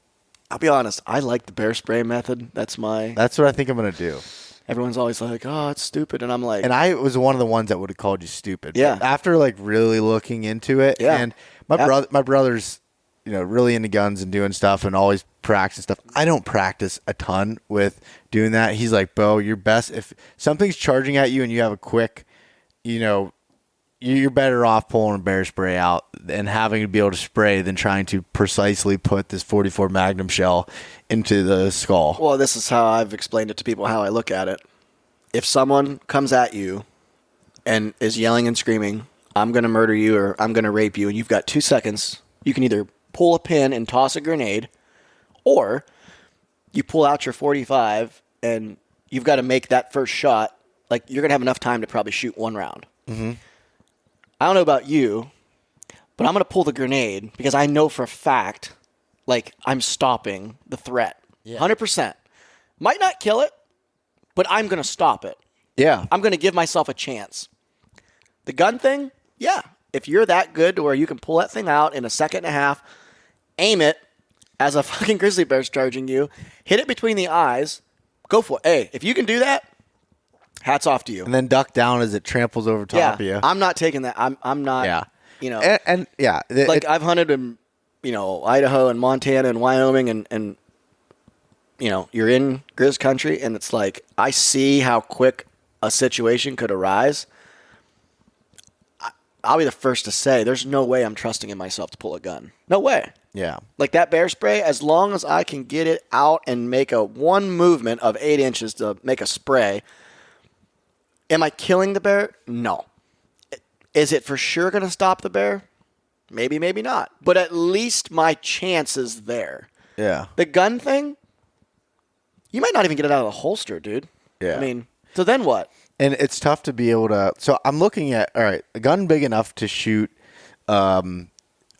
I'll be honest, I like the bear spray method. That's what I think I'm going to do. Everyone's always like, oh, it's stupid. And I'm like. And I was one of the ones that would have called you stupid. Yeah. But after like really looking into it. Yeah. And my brother's, really into guns and doing stuff and always practice stuff. I don't practice a ton with doing that. He's like, Beau, you're best. If something's charging at you and you have a quick, you're better off pulling a bear spray out and having to be able to spray than trying to precisely put this 44 Magnum shell into the skull. Well, this is how I've explained it to people, how I look at it. If someone comes at you and is yelling and screaming, I'm going to murder you or I'm going to rape you, and you've got 2 seconds, you can either pull a pin and toss a grenade, or you pull out your 45 and you've got to make that first shot. Like, you're going to have enough time to probably shoot one round. Mm-hmm. I don't know about you, but I'm going to pull the grenade because I know for a fact, like, I'm stopping the threat. Yeah. 100%. Might not kill it, but I'm going to stop it. Yeah. I'm going to give myself a chance. The gun thing, yeah. If you're that good to where you can pull that thing out in a second and a half, aim it as a fucking grizzly bear's charging you, hit it between the eyes, go for it. Hey, if you can do that, hats off to you. And then duck down as it tramples over top of you. I'm not taking that. I'm not, Yeah. you know. And yeah. I've hunted in, Idaho and Montana and Wyoming and you're in Grizz country and it's like, I see how quick a situation could arise. I'll be the first to say there's no way I'm trusting in myself to pull a gun. No way. Yeah. Like that bear spray, as long as I can get it out and make one movement of 8 inches to make a spray, am I killing the bear? No. Is it for sure going to stop the bear? Maybe, maybe not. But at least my chance is there. Yeah. The gun thing, you might not even get it out of the holster, dude. Yeah. I mean, so then what? And it's tough to be able to. So I'm looking at, all right, a gun big enough to shoot a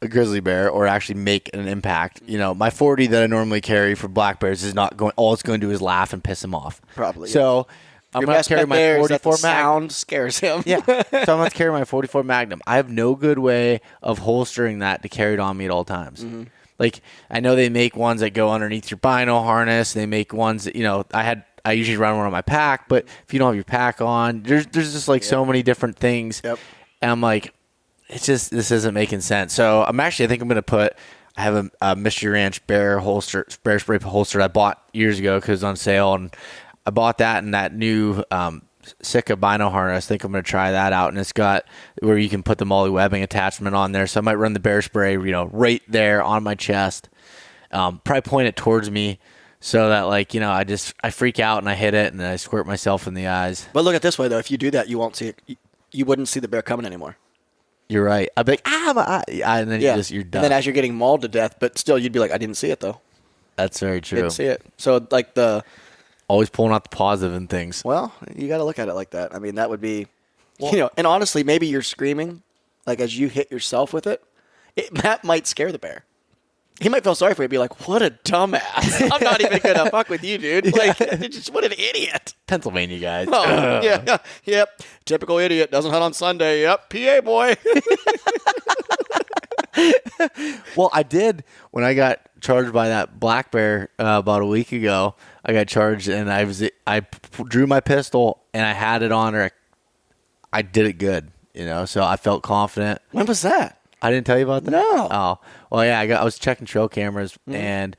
grizzly bear or actually make an impact. My 40 that I normally carry for black bears is not going. All it's going to do is laugh and piss him off. Probably. So I'm going to carry my 44 Magnum. Sound scares him. Yeah. So I'm going to carry my 44 Magnum. I have no good way of holstering that to carry it on me at all times. Mm-hmm. Like, I know they make ones that go underneath your bino harness. They make ones that, I usually run one on my pack, but if you don't have your pack on, there's just like so many different things. Yep. And I'm like, this isn't making sense. So I think I'm going to I have a Mystery Ranch bear spray holster I bought years ago because it was on sale. And I bought that and that new Sitka bino harness. I think I'm going to try that out. And it's got where you can put the MOLLE webbing attachment on there. So I might run the bear spray, right there on my chest. Probably point it towards me. So that I freak out and I hit it and then I squirt myself in the eyes. But look at it this way though, if you do that, you won't see it. You wouldn't see the bear coming anymore. You're right. I'd be like, my eye. And then you're done. And then as you're getting mauled to death, but still you'd be like, I didn't see it though. That's very true. Didn't see it. So always pulling out the positive in things. Well, you got to look at it like that. I mean, that would be, and honestly, maybe you're screaming like as you hit yourself with it. That might scare the bear. He might feel sorry for you and be like, what a dumbass. I'm not even going to fuck with you, dude. Like, just what an idiot. Pennsylvania guys. Oh, yeah. Yep. Typical idiot. Doesn't hunt on Sunday. Yep. PA boy. Well, I did when I got charged by that black bear about a week ago. I got charged and I drew my pistol and I had it on her. I did it good, so I felt confident. When was that? I didn't tell you about that? No. Oh. Well, yeah, I was checking trail cameras, and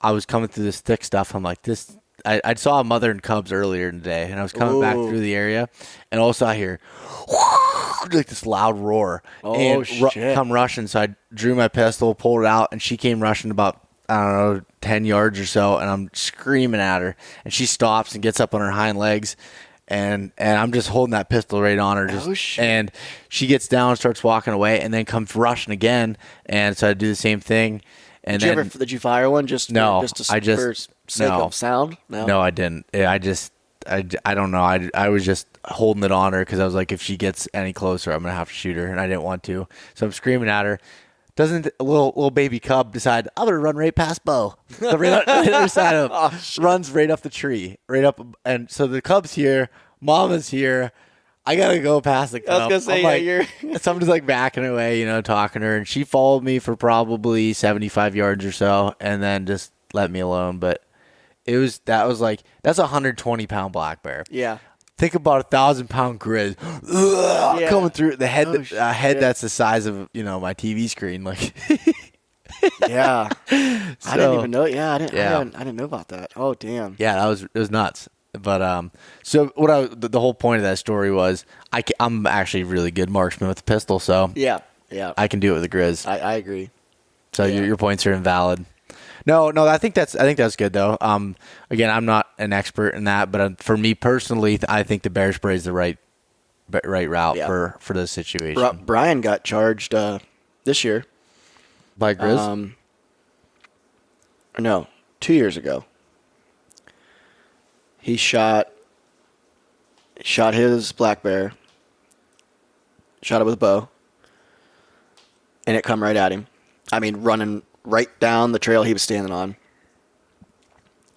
I was coming through this thick stuff. I'm like, this... I saw a mother and cubs earlier in the day, and I was coming back through the area, and also I hear like this loud roar. Shit. Come rushing, so I drew my pistol, pulled it out, and she came rushing about, 10 yards or so, and I'm screaming at her, and she stops and gets up on her hind legs, and I'm just holding that pistol right on her. And she gets down, starts walking away, and then comes rushing again. And so I do the same thing. And did you fire one? For sake of sound? No, I didn't. I don't know. I was just holding it on her because I was like, if she gets any closer, I'm gonna have to shoot her, and I didn't want to. So I'm screaming at her. Doesn't a little baby cub decide, I'm going to run right past Beau? So right on the other side of him, runs right up the tree, right up. And so the cub's here, mama's here. I got to go past the cub. I was going to say, so I'm just like backing away, talking to her. And she followed me for probably 75 yards or so and then just let me alone. But that's a 120-pound black bear. Yeah. Think about 1,000-pound grizz coming through the head. Head that's the size of my TV screen. Like, yeah, I didn't even know. Yeah, I didn't know about that. Oh, damn. Yeah, it was nuts. But so the whole point of that story was I'm actually really good marksman with a pistol. So yeah, I can do it with a grizz. I agree. So your points are invalid. No, I think that's good though. Again, I'm not an expert in that, but for me personally, I think the bear spray is the right route for this situation. Brian got charged this year by grizz. No, 2 years ago. He shot his black bear. Shot it with a bow. and it come right at him. I mean, running right down the trail he was standing on.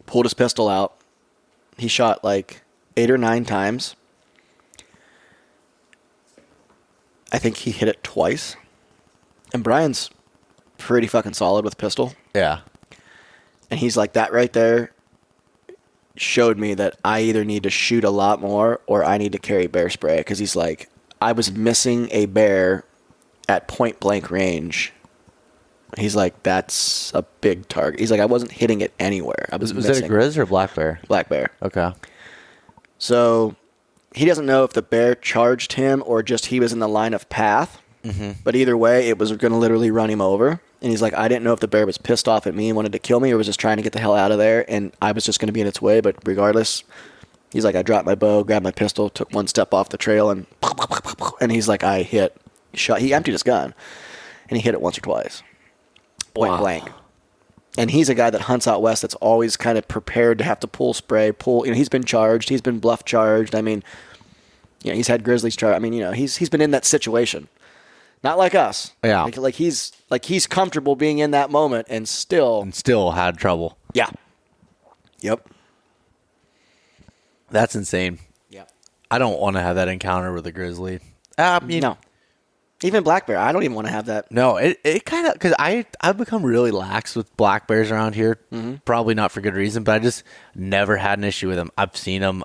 Pulled his pistol out. He shot like 8 or 9 times. I think he hit it twice. And Brian's pretty fucking solid with pistol. Yeah. And he's like, that right there showed me that I either need to shoot a lot more or I need to carry bear spray. Because he's like, I was missing a bear at point blank range. He's like, that's a big target. He's like, I wasn't hitting it anywhere. I was Was missing. it a grizz or a black bear? Black bear. Okay. So he doesn't know if the bear charged him or just he was in the line of path. Mm-hmm. But either way, it was going to literally run him over. And he's like, I didn't know if the bear was pissed off at me and wanted to kill me or was just trying to get the hell out of there. And I was just going to be in its way. But regardless, he's like, I dropped my bow, grabbed my pistol, took one step off the trail, and he's like, I hit. He emptied his gun, and he hit it once or twice. Point blank. And he's a guy that hunts out west that's always kind of prepared to have to pull spray, he's been charged, he's been bluff charged. I mean, he's had grizzlies charged. I mean, he's been in that situation. Not like us. Yeah. Like he's comfortable being in that moment and still had trouble. Yeah. Yep. That's insane. Yeah. I don't want to have that encounter with a grizzly. No. Even black bear, I don't even want to have that. No, it kind of, because I've become really lax with black bears around here. Mm-hmm. Probably not for good reason, but I just never had an issue with them. I've seen them.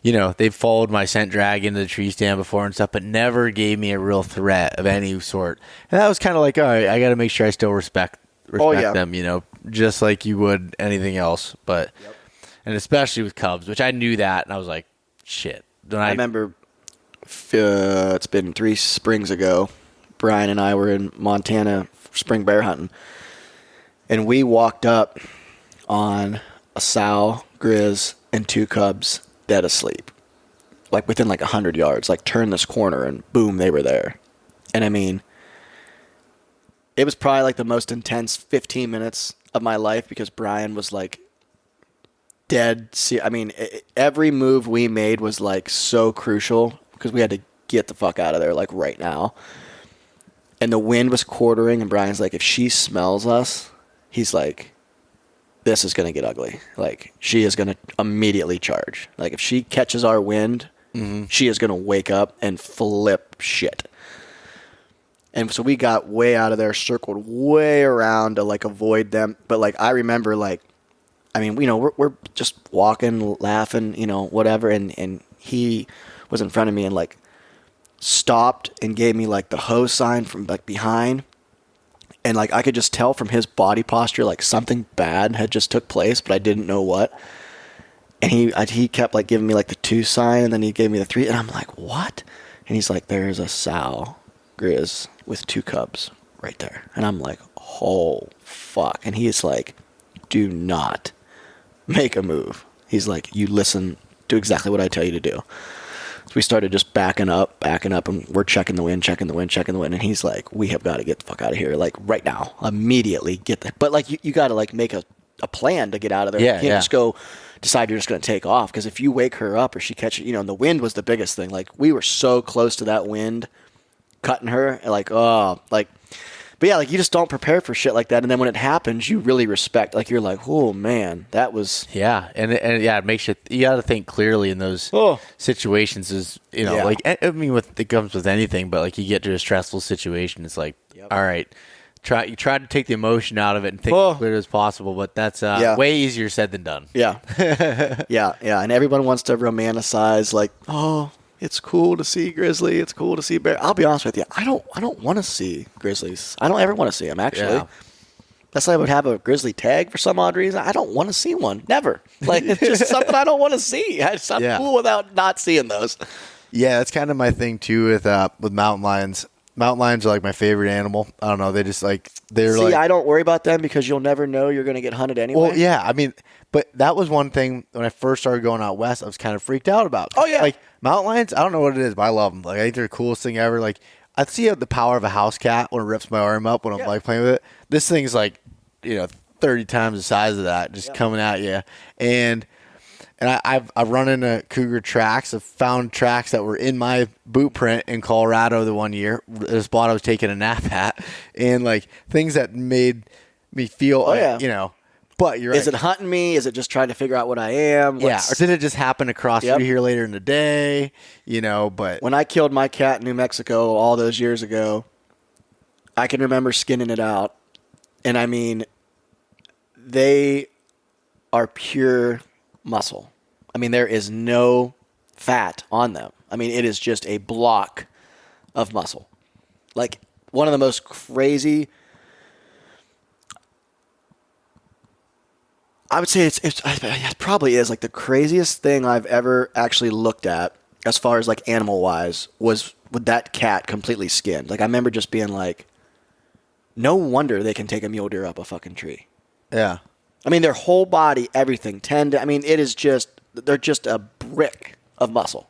They've followed my scent drag into the tree stand before and stuff, but never gave me a real threat of any sort. And that was kind of like, all right, I got to make sure I still respect them, just like you would anything else. But, and especially with cubs, which I knew that, and I was like, shit. I remember it's been 3 springs ago. Brian and I were in Montana spring bear hunting, and we walked up on a sow, grizz, and 2 cubs dead asleep, like within like 100 yards. Like, turn this corner, and boom, they were there. And I mean, it was probably like the most intense 15 minutes of my life because Brian was like dead. I mean, every move we made was like so crucial because we had to get the fuck out of there like right now. And the wind was quartering, and Brian's like, if she smells us, he's like, this is going to get ugly. Like, she is going to immediately charge. Like, if she catches our wind, she is going to wake up and flip shit. And so we got way out of there, circled way around to like avoid them. But like, I remember like, I mean, we're just walking, laughing, whatever. And he was in front of me and like stopped and gave me like the hose sign from like behind. And like, I could just tell from his body posture, like something bad had just took place, but I didn't know what. And he kept like giving me like the 2 sign, and then he gave me the 3. And I'm like, what? And he's like, there's a sow grizz with 2 cubs right there. And I'm like, oh fuck. And he's like, do not make a move. He's like, you listen, do exactly what I tell you to do. So we started just backing up, and we're checking the wind. And he's like, we have got to get the fuck out of here, like right now, immediately get the. But like, you got to like make a plan to get out of there. Yeah, you can't just go decide you're just going to take off, because if you wake her up or she catches, and the wind was the biggest thing. Like, we were so close to that wind cutting her, like, oh, like. But yeah, like, you just don't prepare for shit like that, and then when it happens, you really respect. Like, you're like, oh man, that was. Yeah, and it makes you got to think clearly in those situations. Like, I mean, it comes with anything, but like, you get to a stressful situation, it's like, all right, you try to take the emotion out of it and think as clear as possible, but that's way easier said than done. Yeah, yeah, and everyone wants to romanticize, like, oh, it's cool to see grizzly. It's cool to see bear. I'll be honest with you. I don't want to see grizzlies. I don't ever want to see them, actually. Yeah. That's why I would have a grizzly tag for some odd reason. I don't want to see one. Never. Like, it's just something I don't want to see. I'm cool without not seeing those. Yeah, that's kind of my thing, too, with mountain lions. Mountain lions are like my favorite animal. I don't know. They just like, I don't worry about them because you'll never know you're going to get hunted anyway. Well, yeah. I mean, but that was one thing when I first started going out west, I was kind of freaked out about. Oh, yeah. Like, mountain lions, I don't know what it is, but I love them. Like, I think they're the coolest thing ever. Like, I see the power of a house cat when it rips my arm up when I'm like playing with it. This thing's like, 30 times the size of that, just coming at you. And And I've run into cougar tracks. I've found tracks that were in my boot print in Colorado the one year. The spot I was taking a nap at. And, like, things that made me feel, you know. But you're right. Is it hunting me? Is it just trying to figure out what I am? Yeah. Or did it just happen across you here later in the day? You know, but. When I killed my cat in New Mexico all those years ago, I can remember skinning it out. And, I mean, they are pure muscle. I mean, there is no fat on them. I mean, it is just a block of muscle. Like, one of the most crazy, I would say it probably is like the craziest thing I've ever actually looked at as far as like animal wise was with that cat completely skinned. Like, I remember just being like, no wonder they can take a mule deer up a fucking tree. Yeah. I mean, their whole body, everything, I mean, it is just, they're just a brick of muscle.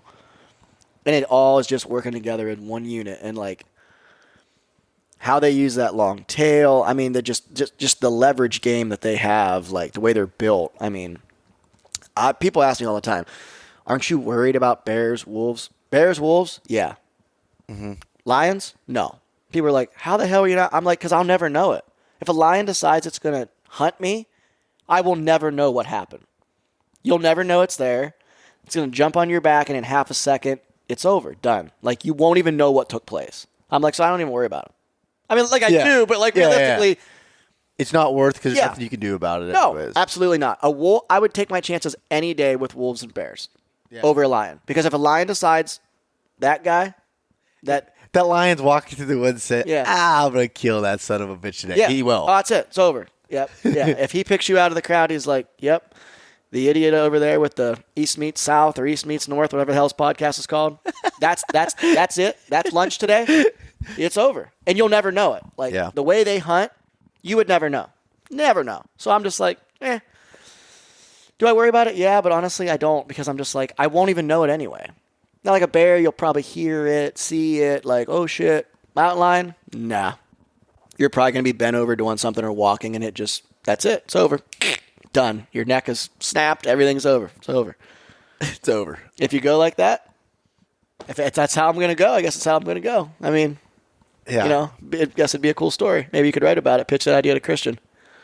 And it all is just working together in one unit. And, like, how they use that long tail, I mean, they're just the leverage game that they have, like, the way they're built. I mean, people ask me all the time, aren't you worried about bears, wolves? Bears, wolves? Yeah. Mm-hmm. Lions? No. People are like, how the hell are you not? I'm like, because I'll never know it. If a lion decides it's going to hunt me, I will never know what happened. You'll never know it's there. It's going to jump on your back, and in half a second, it's over. Done. Like, you won't even know what took place. I'm like, so I don't even worry about it. I mean, like, I do, but, like, realistically. It's not worth because there's nothing you can do about it. No, anyways. absolutely not. A wolf, I would take my chances any day with wolves and bears over a lion. Because if a lion decides that guy, that lion's walking through the woods and say, I'm going to kill that son of a bitch today. Yeah. He will. Oh, that's it. It's over. Yep. Yeah. If he picks you out of the crowd, he's like, yep, the idiot over there with the East Meets South or East Meets North, whatever the hell his podcast is called. That's it. That's lunch today. It's over. And you'll never know it. Like, the way they hunt, you would never know. Never know. So I'm just like, Do I worry about it? Yeah, but honestly, I don't, because I'm just like, I won't even know it anyway. Not like a bear, you'll probably hear it, see it, like, oh shit, mountain lion? Nah. You're probably going to be bent over doing something or walking, and that's it. It's over. Done. Your neck is snapped. Everything's over. It's over. It's over. If you go like that, if that's how I'm going to go, I guess that's how I'm going to go. I mean, you know, I guess it'd be a cool story. Maybe you could write about it, pitch that idea to Christian.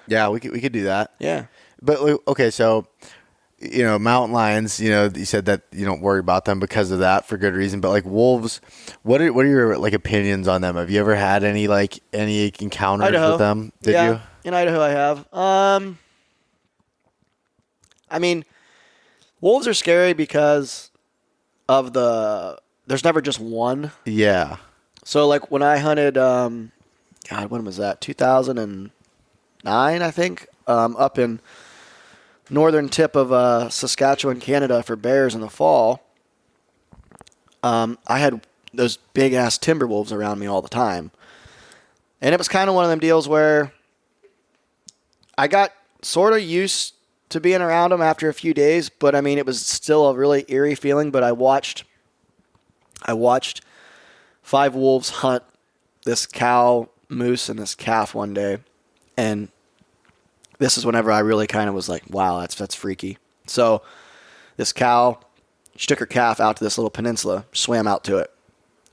Yeah, we could do that. Yeah. But, okay, so, you know, mountain lions, you know, you said that you don't worry about them because of that for good reason. But, like, wolves, what are your, like, opinions on them? Have you ever had any encounters with them? Did you? In Idaho I have. I mean, wolves are scary because of there's never just one. Yeah. So, like, when I hunted, God, when was that? 2009, I think, up in northern tip of Saskatchewan, Canada for bears in the fall. I had those big-ass timber wolves around me all the time. And it was kind of one of them deals where I got sort of used to being around them after a few days, but I mean, it was still a really eerie feeling. But I watched 5 wolves hunt this cow moose and this calf one day, and this is whenever I really kind of was like, wow, that's freaky. So this cow, she took her calf out to this little peninsula, swam out to it.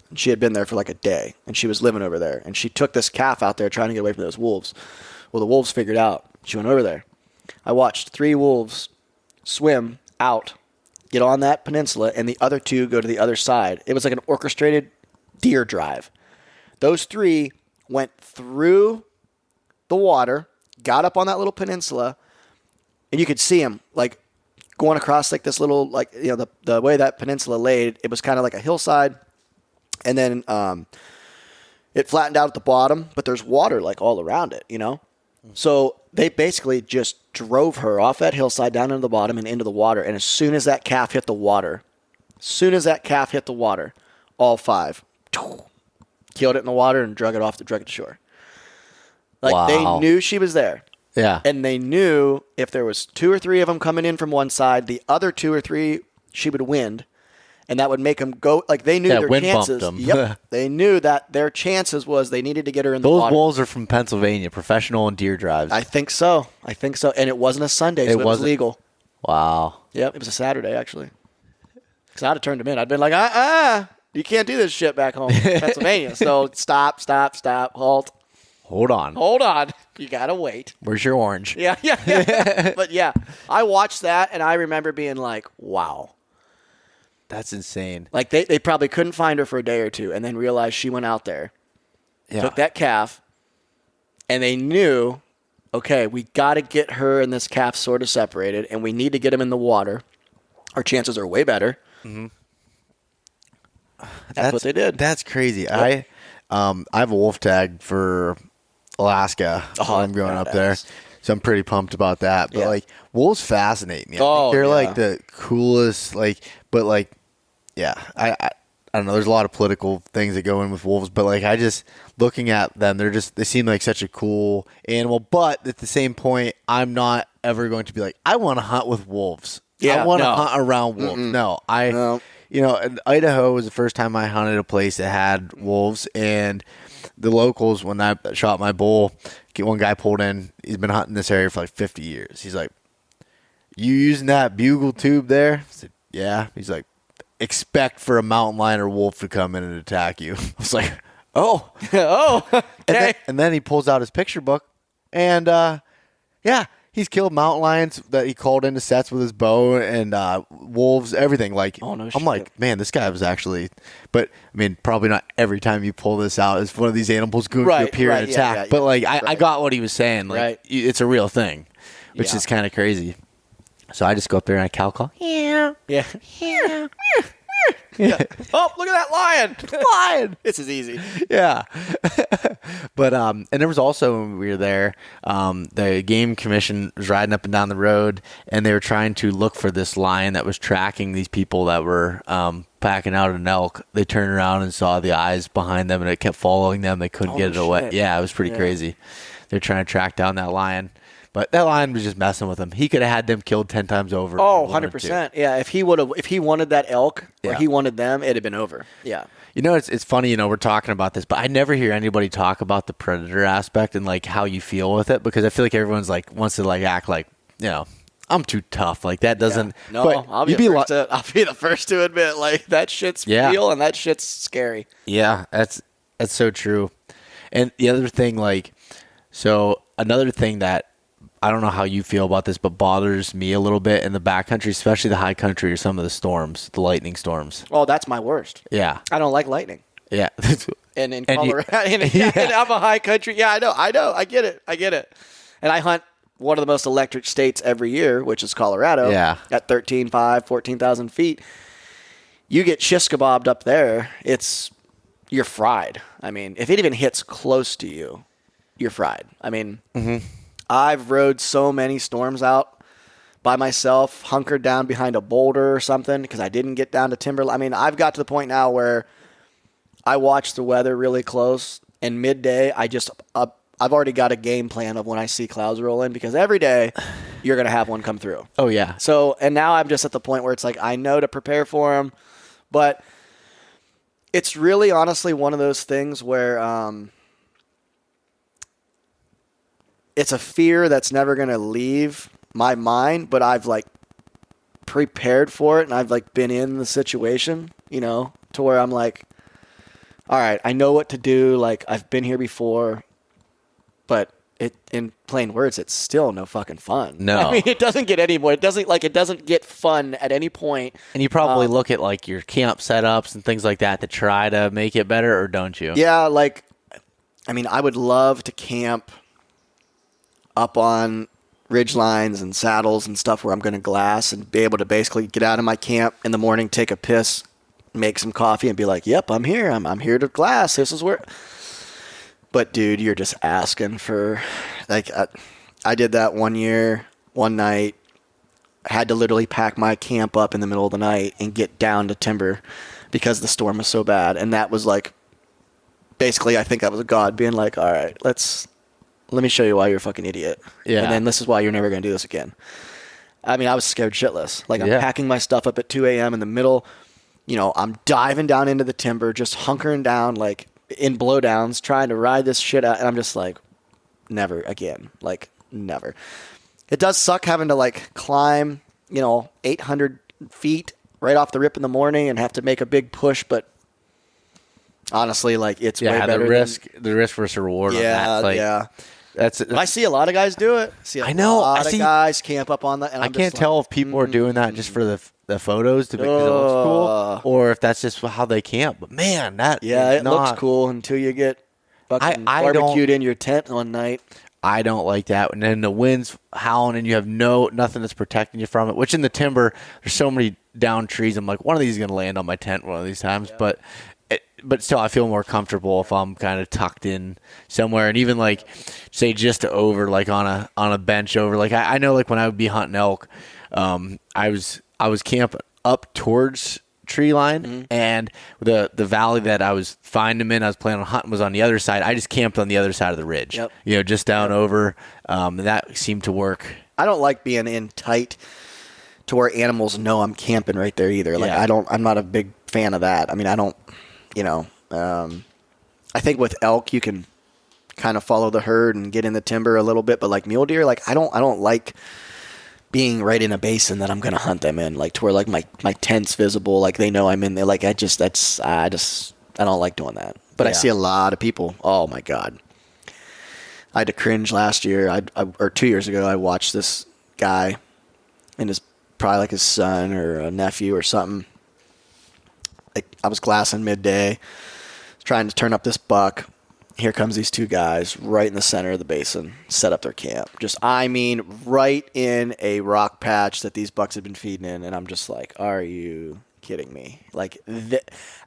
And she had been there for like a day, and she was living over there. And she took this calf out there trying to get away from those wolves. Well, the wolves figured out. She went over there. I watched 3 wolves swim out, get on that peninsula, and the other 2 go to the other side. It was like an orchestrated deer drive. Those 3 went through the water, got up on that little peninsula, and you could see them like going across like this little, like, you know, the way that peninsula laid, it was kind of like a hillside, and then it flattened out at the bottom, but there's water like all around it, you know? So they basically just drove her off that hillside down into the bottom and into the water, and as soon as that calf hit the water, all 5 killed it in the water and drug it to shore. Like, wow. They knew she was there. Yeah. And they knew if there was 2 or 3 of them coming in from one side, the other 2 or 3, she would wind. And that would make them go, like, they knew their chances. Them. Yep. They knew that their chances was they needed to get her in the water. Those wolves are from Pennsylvania, professional and deer drives. I think so. And it wasn't a Sunday, so it was legal. Wow. Yep, it was a Saturday, actually. Because I'd have turned him in. I'd been like, you can't do this shit back home in Pennsylvania. So stop, halt. Hold on. You got to wait. Where's your orange? Yeah. But yeah, I watched that, and I remember being like, wow. That's insane. Like, they probably couldn't find her for a day or two, and then realized she went out there, took that calf, and they knew, okay, we got to get her and this calf sort of separated, and we need to get them in the water. Our chances are way better. Mm-hmm. That's what they did. That's crazy. Yep. I have a wolf tag for Alaska. I'm going up there. So I'm pretty pumped about that. But wolves fascinate me. They're like the coolest, I don't know, there's a lot of political things that go in with wolves, but I just looking at them, they seem like such a cool animal, but at the same point, I'm not ever going to be like, I want to hunt with wolves. I want to hunt around wolves. No. In Idaho was the first time I hunted a place that had wolves, and the locals, when I shot my bull, one guy pulled in. He's been hunting this area for 50 years. He's like, "You using that bugle tube there?" I said, "Yeah." He's like, "Expect for a mountain lion or wolf to come in and attack you." I was like, "Oh, okay." And then he pulls out his picture book, and he's killed mountain lions that he called into sets with his bow, and wolves, everything. I'm like, man, this guy was actually. But I mean, probably not every time you pull this out is one of these animals going to appear and attack. Yeah, but I got what he was saying. It's a real thing, which is kind of crazy. So I just go up there and I cow call. Yeah. Oh, look at that lion! This is easy. Yeah. But and there was also, when we were there, the game commission was riding up and down the road, and they were trying to look for this lion that was tracking these people that were packing out an elk. They turned around and saw the eyes behind them, and it kept following them. They couldn't get it away. Shit. Yeah, it was pretty crazy. They're trying to track down that lion. But that lion was just messing with him. He could have had them killed 10 times over. Oh, 100%. Yeah, if he wanted that elk or he wanted them, it'd have been over. Yeah. It's funny, we're talking about this, but I never hear anybody talk about the predator aspect and how you feel with it, because I feel like everyone's wants to act like, I'm too tough. That doesn't. Yeah. No, I'll be the first to admit that shit's real and that shit's scary. Yeah, that's so true. And the other thing, another thing that I don't know how you feel about this, but bothers me a little bit in the backcountry, especially the high country, or some of the storms, the lightning storms. Oh, that's my worst. Yeah. I don't like lightning. Yeah. And in Colorado, and I'm a high country. Yeah, I know. I get it. And I hunt one of the most electric states every year, which is Colorado. Yeah. At 14,000 feet. You get shish-kebabbed up there, you're fried. I mean, if it even hits close to you, you're fried. I mean, I've rode so many storms out by myself, hunkered down behind a boulder or something because I didn't get down to timber. I mean, I've got to the point now where I watch the weather really close, and midday, I've already got a game plan of when I see clouds roll in, because every day you're going to have one come through. Oh, yeah. So, and now I'm just at the point where it's I know to prepare for them, but it's really honestly one of those things where it's a fear that's never going to leave my mind, but I've prepared for it, and I've been in the situation, to where I'm all right, I know what to do. I've been here before, but in plain words, it's still no fucking fun. No. I mean, it doesn't get any more. It doesn't get fun at any point. And you probably look at your camp setups and things like that to try to make it better, or don't you? Yeah. I would love to camp up on ridge lines and saddles and stuff where I'm going to glass and be able to basically get out of my camp in the morning, take a piss, make some coffee, and be like, yep, I'm here. I'm here to glass. This is where. But dude, you're just asking for, I did that one year, one night. I had to literally pack my camp up in the middle of the night and get down to timber because the storm was so bad. And that was basically, I think that was God being all right, let me show you why you're a fucking idiot. Yeah. And then this is why you're never going to do this again. I mean, I was scared shitless. I'm packing my stuff up at 2 a.m. in the middle. I'm diving down into the timber, just hunkering down, in blowdowns, trying to ride this shit out. And I'm just never again. Never. It does suck having to climb, 800 feet right off the rip in the morning and have to make a big push, but honestly, like it's way better. The risk versus reward. Yeah, on that, yeah. That's I see a lot of guys do it. I know. lot of guys camp up on that. And I can't tell if people are doing that just for the photos because it looks cool, or if that's just how they camp. But man, it looks cool until you get fucking barbecued in your tent one night. I don't like that. And then the wind's howling and you have nothing that's protecting you from it, which in the timber, there's so many down trees. I'm like, one of these is going to land on my tent one of these times. Yeah. But still, I feel more comfortable if I'm kind of tucked in somewhere, and even like, say, just over like on a bench over. Like I know, like when I would be hunting elk, I was camping up towards tree line, and the valley that I was finding them in, I was planning on hunting was on the other side. I just camped on the other side of the ridge, just down over. That seemed to work. I don't like being in tight to where animals know I'm camping right there either. Like I'm not a big fan of that. I mean, I don't. I think with elk you can kind of follow the herd and get in the timber a little bit, but like mule deer, like I don't like being right in a basin that I'm gonna hunt them in, like to where like my tent's visible, like they know I'm in there. Like I don't like doing that. But I see a lot of people. Oh my god, I had to cringe last year. Or 2 years ago, I watched this guy and his probably like his son or a nephew or something. Like I was glassing midday, trying to turn up this buck. Here comes these two guys right in the center of the basin, set up their camp. Right in a rock patch that these bucks had been feeding in. And I'm just like, are you kidding me? Like,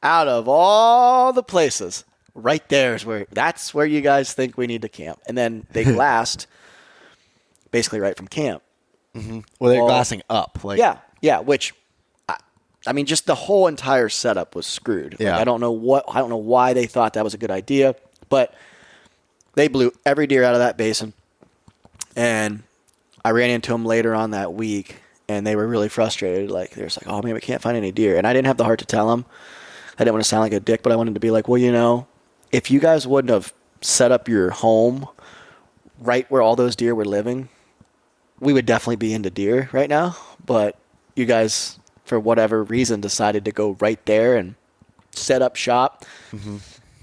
out of all the places, right there that's where you guys think we need to camp. And then they glassed basically right from camp. Mm-hmm. Well, they're glassing up. Like yeah, which... I mean, just the whole entire setup was screwed. Yeah. Like, I don't know why they thought that was a good idea, but they blew every deer out of that basin. And I ran into them later on that week, and they were really frustrated. Like, they were like, "Oh man, we can't find any deer." And I didn't have the heart to tell them. I didn't want to sound like a dick, but I wanted to be like, "Well, if you guys wouldn't have set up your home right where all those deer were living, we would definitely be into deer right now. But you guys, for whatever reason, decided to go right there and set up shop."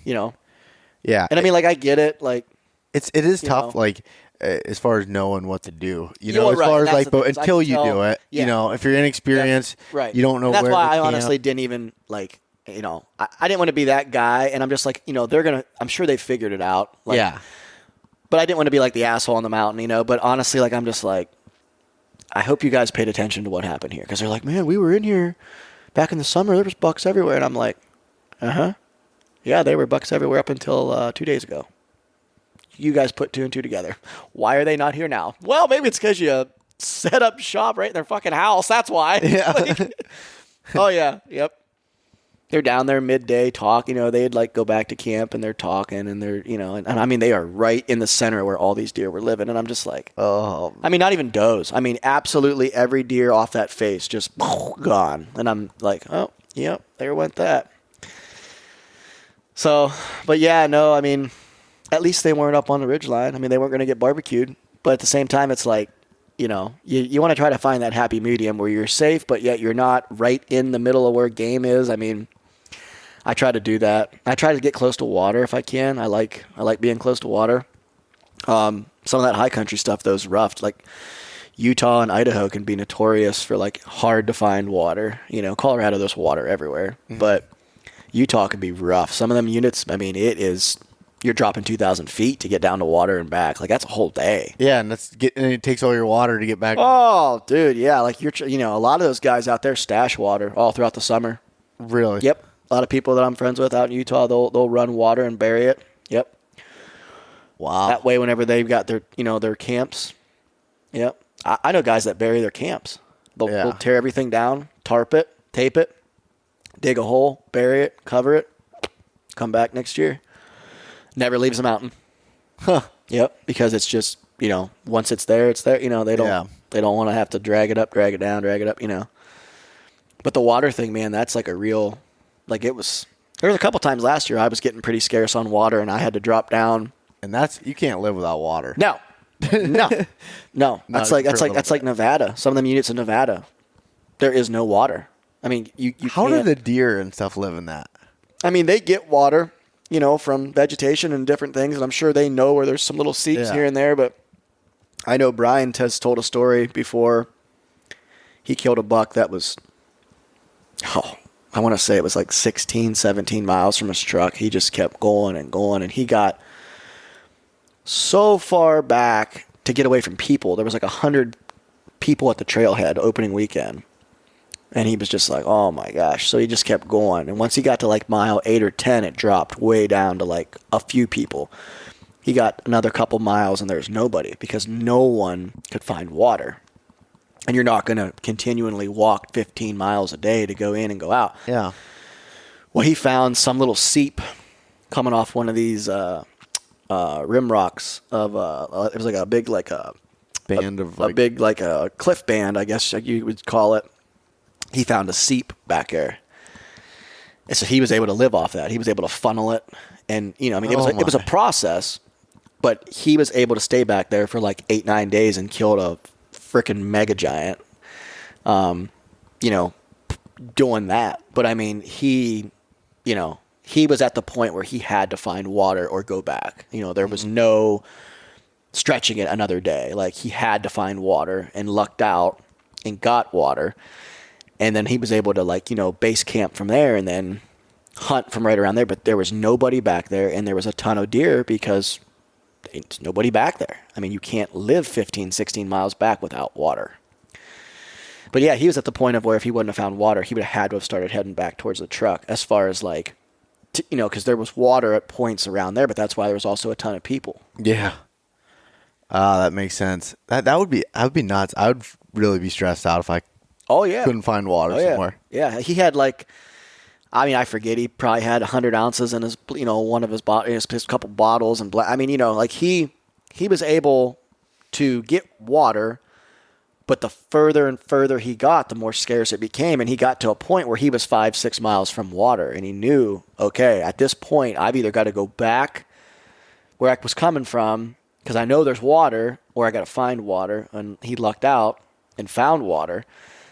Yeah. And I mean, like, I get it. Like, it is tough. Like, as far as knowing what to do, as right. far as like, but thing. until you do it, if you're inexperienced, right. You don't know. And that's where why I camp. honestly didn't even like, I didn't want to be that guy. And I'm just like, I'm sure they figured it out. Like, yeah. But I didn't want to be like the asshole on the mountain, But honestly, like, I'm just like, I hope you guys paid attention to what happened here. Because they're like, man, we were in here back in the summer. There was bucks everywhere. And I'm like, yeah, there were bucks everywhere up until 2 days ago. You guys put two and two together. Why are they not here now? Well, maybe it's because you set up shop right in their fucking house. That's why. Yeah. Oh, yeah. Yep. They're down there midday talking. They'd like go back to camp and they're talking and they're, and I mean, they are right in the center where all these deer were living. And I'm just like, oh, I mean, not even does. I mean, absolutely every deer off that face just gone. And I'm like, oh, yep, there went that. So, but yeah, no, I mean, at least they weren't up on the ridgeline. I mean, they weren't going to get barbecued. But at the same time, it's like, you want to try to find that happy medium where you're safe, but yet you're not right in the middle of where game is. I mean, I try to do that. I try to get close to water if I can. I like being close to water. Some of that high country stuff, though, is rough. Like Utah and Idaho can be notorious for like hard to find water. Colorado, there's water everywhere, but Utah can be rough. Some of them units, I mean, you're dropping 2,000 feet to get down to water and back. Like, that's a whole day. Yeah, and it takes all your water to get back. Oh, dude, yeah. Like, a lot of those guys out there stash water all throughout the summer. Really? Yep. A lot of people that I'm friends with out in Utah, they'll run water and bury it. Yep. Wow. That way, whenever they've got their camps. Yep. I know guys that bury their camps. They'll tear everything down, tarp it, tape it, dig a hole, bury it, cover it, come back next year. Never leaves the mountain. Huh. Yep. Because it's just, once it's there, it's there. They don't want to have to drag it up, drag it down, drag it up, But the water thing, man, that's like a real, like there was a couple times last year I was getting pretty scarce on water and I had to drop down. And you can't live without water. No. No. That's like Nevada. Some of them units in Nevada, there is no water. I mean, you How do can't. the deer and stuff live in that? I mean, they get water, from vegetation and different things, and I'm sure they know where there's some little seeps here and there, but I know Brian has told a story before. He killed a buck that was, I want to say it was like 16, 17 miles from his truck. He just kept going and going, and he got so far back to get away from people. There was like 100 people at the trailhead opening weekend, and he was just like, oh my gosh. So he just kept going, and once he got to like mile 8 or 10, it dropped way down to like a few people. He got another couple miles, and there's nobody because no one could find water. And you're not going to continually walk 15 miles a day to go in and go out. Yeah. Well, he found some little seep coming off one of these rim rocks of it was like a big Band of a big like a cliff band, I guess you would call it. He found a seep back there, and so he was able to live off that. He was able to funnel it, and it was a process, but he was able to stay back there for like 8-9 days and killed a freaking mega giant. Doing that, but I mean he was at the point where he had to find water or go back. There was no stretching it another day. Like, he had to find water and lucked out and got water. And then he was able to base camp from there and then hunt from right around there. But there was nobody back there, and there was a ton of deer because there's nobody back there. I mean, you can't live 15, 16 miles back without water. But yeah, he was at the point of where if he wouldn't have found water, he would have had to have started heading back towards the truck as far as because there was water at points around there, but that's why there was also a ton of people. Yeah. That makes sense. I would be nuts. I would really be stressed out if I couldn't find water somewhere. Yeah. He had I forget, he probably had 100 ounces in his, one of his bottles, his couple bottles and he was able to get water, but the further and further he got, the more scarce it became. And he got to a point where he was 5-6 miles from water. And he knew, okay, at this point, I've either got to go back where I was coming from because I know there's water, or I got to find water. And he lucked out and found water.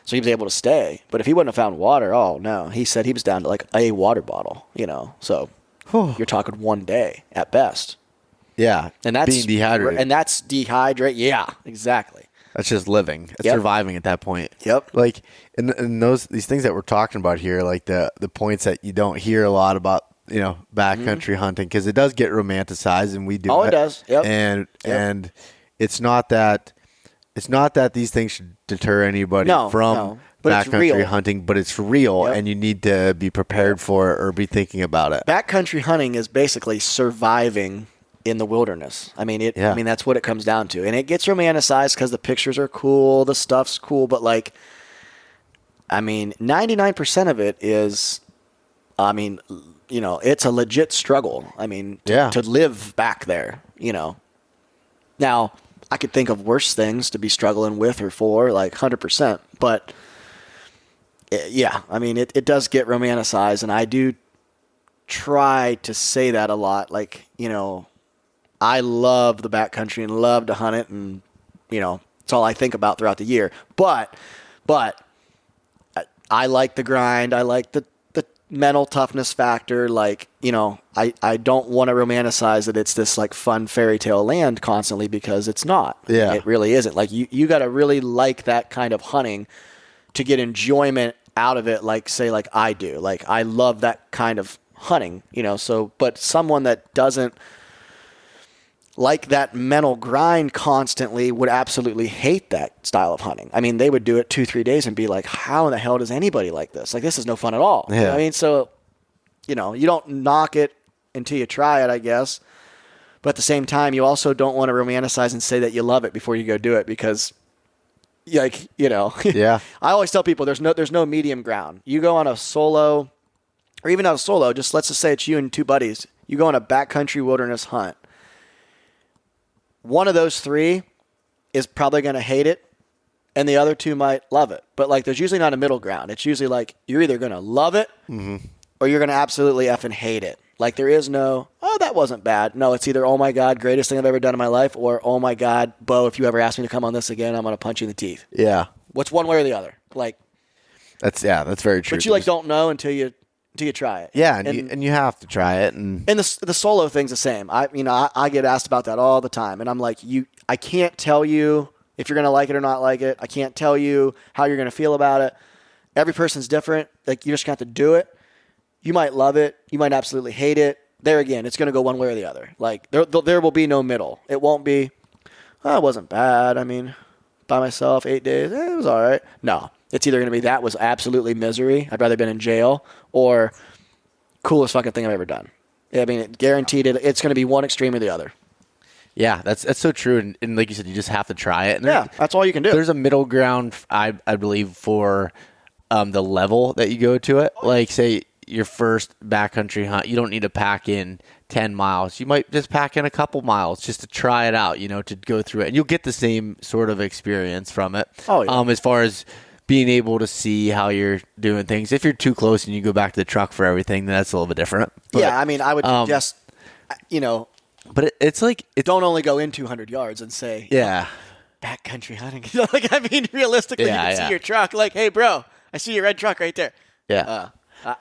So he was able to stay. But if he wouldn't have found water, oh, no. He said he was down to a water bottle, So you're talking 1 day at best. Yeah. And that's being dehydrated. And that's dehydrate. Yeah, exactly. That's just living. It's surviving at that point. Yep. And these things that we're talking about here, like the points that you don't hear a lot about, backcountry hunting, because it does get romanticized, and we do. Oh, it does. Yep. And it's not that these things should deter anybody from backcountry hunting, but it's real, and you need to be prepared for it or be thinking about it. Backcountry hunting is basically surviving in the wilderness. I mean, that's what it comes down to. And it gets romanticized because the pictures are cool, the stuff's cool, but 99% of it is, it's a legit struggle. I mean, to live back there, Now, I could think of worse things to be struggling with or for, 100%. But, it does get romanticized, and I do try to say that a lot. I love the backcountry and love to hunt it, and it's all I think about throughout the year. But I like the grind. I like the mental toughness factor. I don't want to romanticize that it's this fun fairy tale land constantly, because it's not. Yeah, it really isn't. You got to really like that kind of hunting to get enjoyment out of it. Say I do. I love that kind of hunting. But someone that doesn't like that mental grind constantly would absolutely hate that style of hunting. I mean, they would do it 2-3 days and be like, how in the hell does anybody like this? This is no fun at all. Yeah. You don't knock it until you try it, I guess. But at the same time, you also don't want to romanticize and say that you love it before you go do it, because Yeah. I always tell people there's no medium ground. You go on a solo, or even not a solo, just let's just say it's you and 2 buddies. You go on a backcountry wilderness hunt. One of those 3 is probably going to hate it, and the other 2 might love it. But there's usually not a middle ground. It's usually you're either going to love it or you're going to absolutely effing hate it. Like there is no, oh, that wasn't bad. No, it's either, oh my God, greatest thing I've ever done in my life, or oh my God, Beau, if you ever ask me to come on this again, I'm going to punch you in the teeth. Yeah. What's one way or the other? Like That's very true. But you like don't know until you try it. Yeah, and you have to try it. And the solo thing's the same. I get asked about that all the time, and I'm like, I can't tell you if you're going to like it or not like it. I can't tell you how you're going to feel about it. Every person's different. Like you just got to do it. You might love it. You might absolutely hate it. There again, it's going to go one way or the other. Like there will be no middle. It won't be, oh, it wasn't bad. I mean, by myself, 8 days, it was all right. No, it's either going to be that was absolutely misery. I'd rather been in jail, or coolest fucking thing I've ever done. I mean, guaranteed it's going to be one extreme or the other. Yeah, that's so true. And like you said, you just have to try it. And that's all you can do. There's a middle ground, I believe, for the level that you go to it. Like, say, your first backcountry hunt, you don't need to pack in 10 miles. You might just pack in a couple miles just to try it out, to go through it. And you'll get the same sort of experience from it. Oh, yeah. As far as being able to see how you're doing things. If you're too close and you go back to the truck for everything, then that's a little bit different. But, yeah, I mean, I would just, But it's like... don't only go in 200 yards and say... Yeah. Backcountry hunting. Like, I mean, realistically, you can see your truck. Like, hey, bro, I see your red truck right there. Yeah.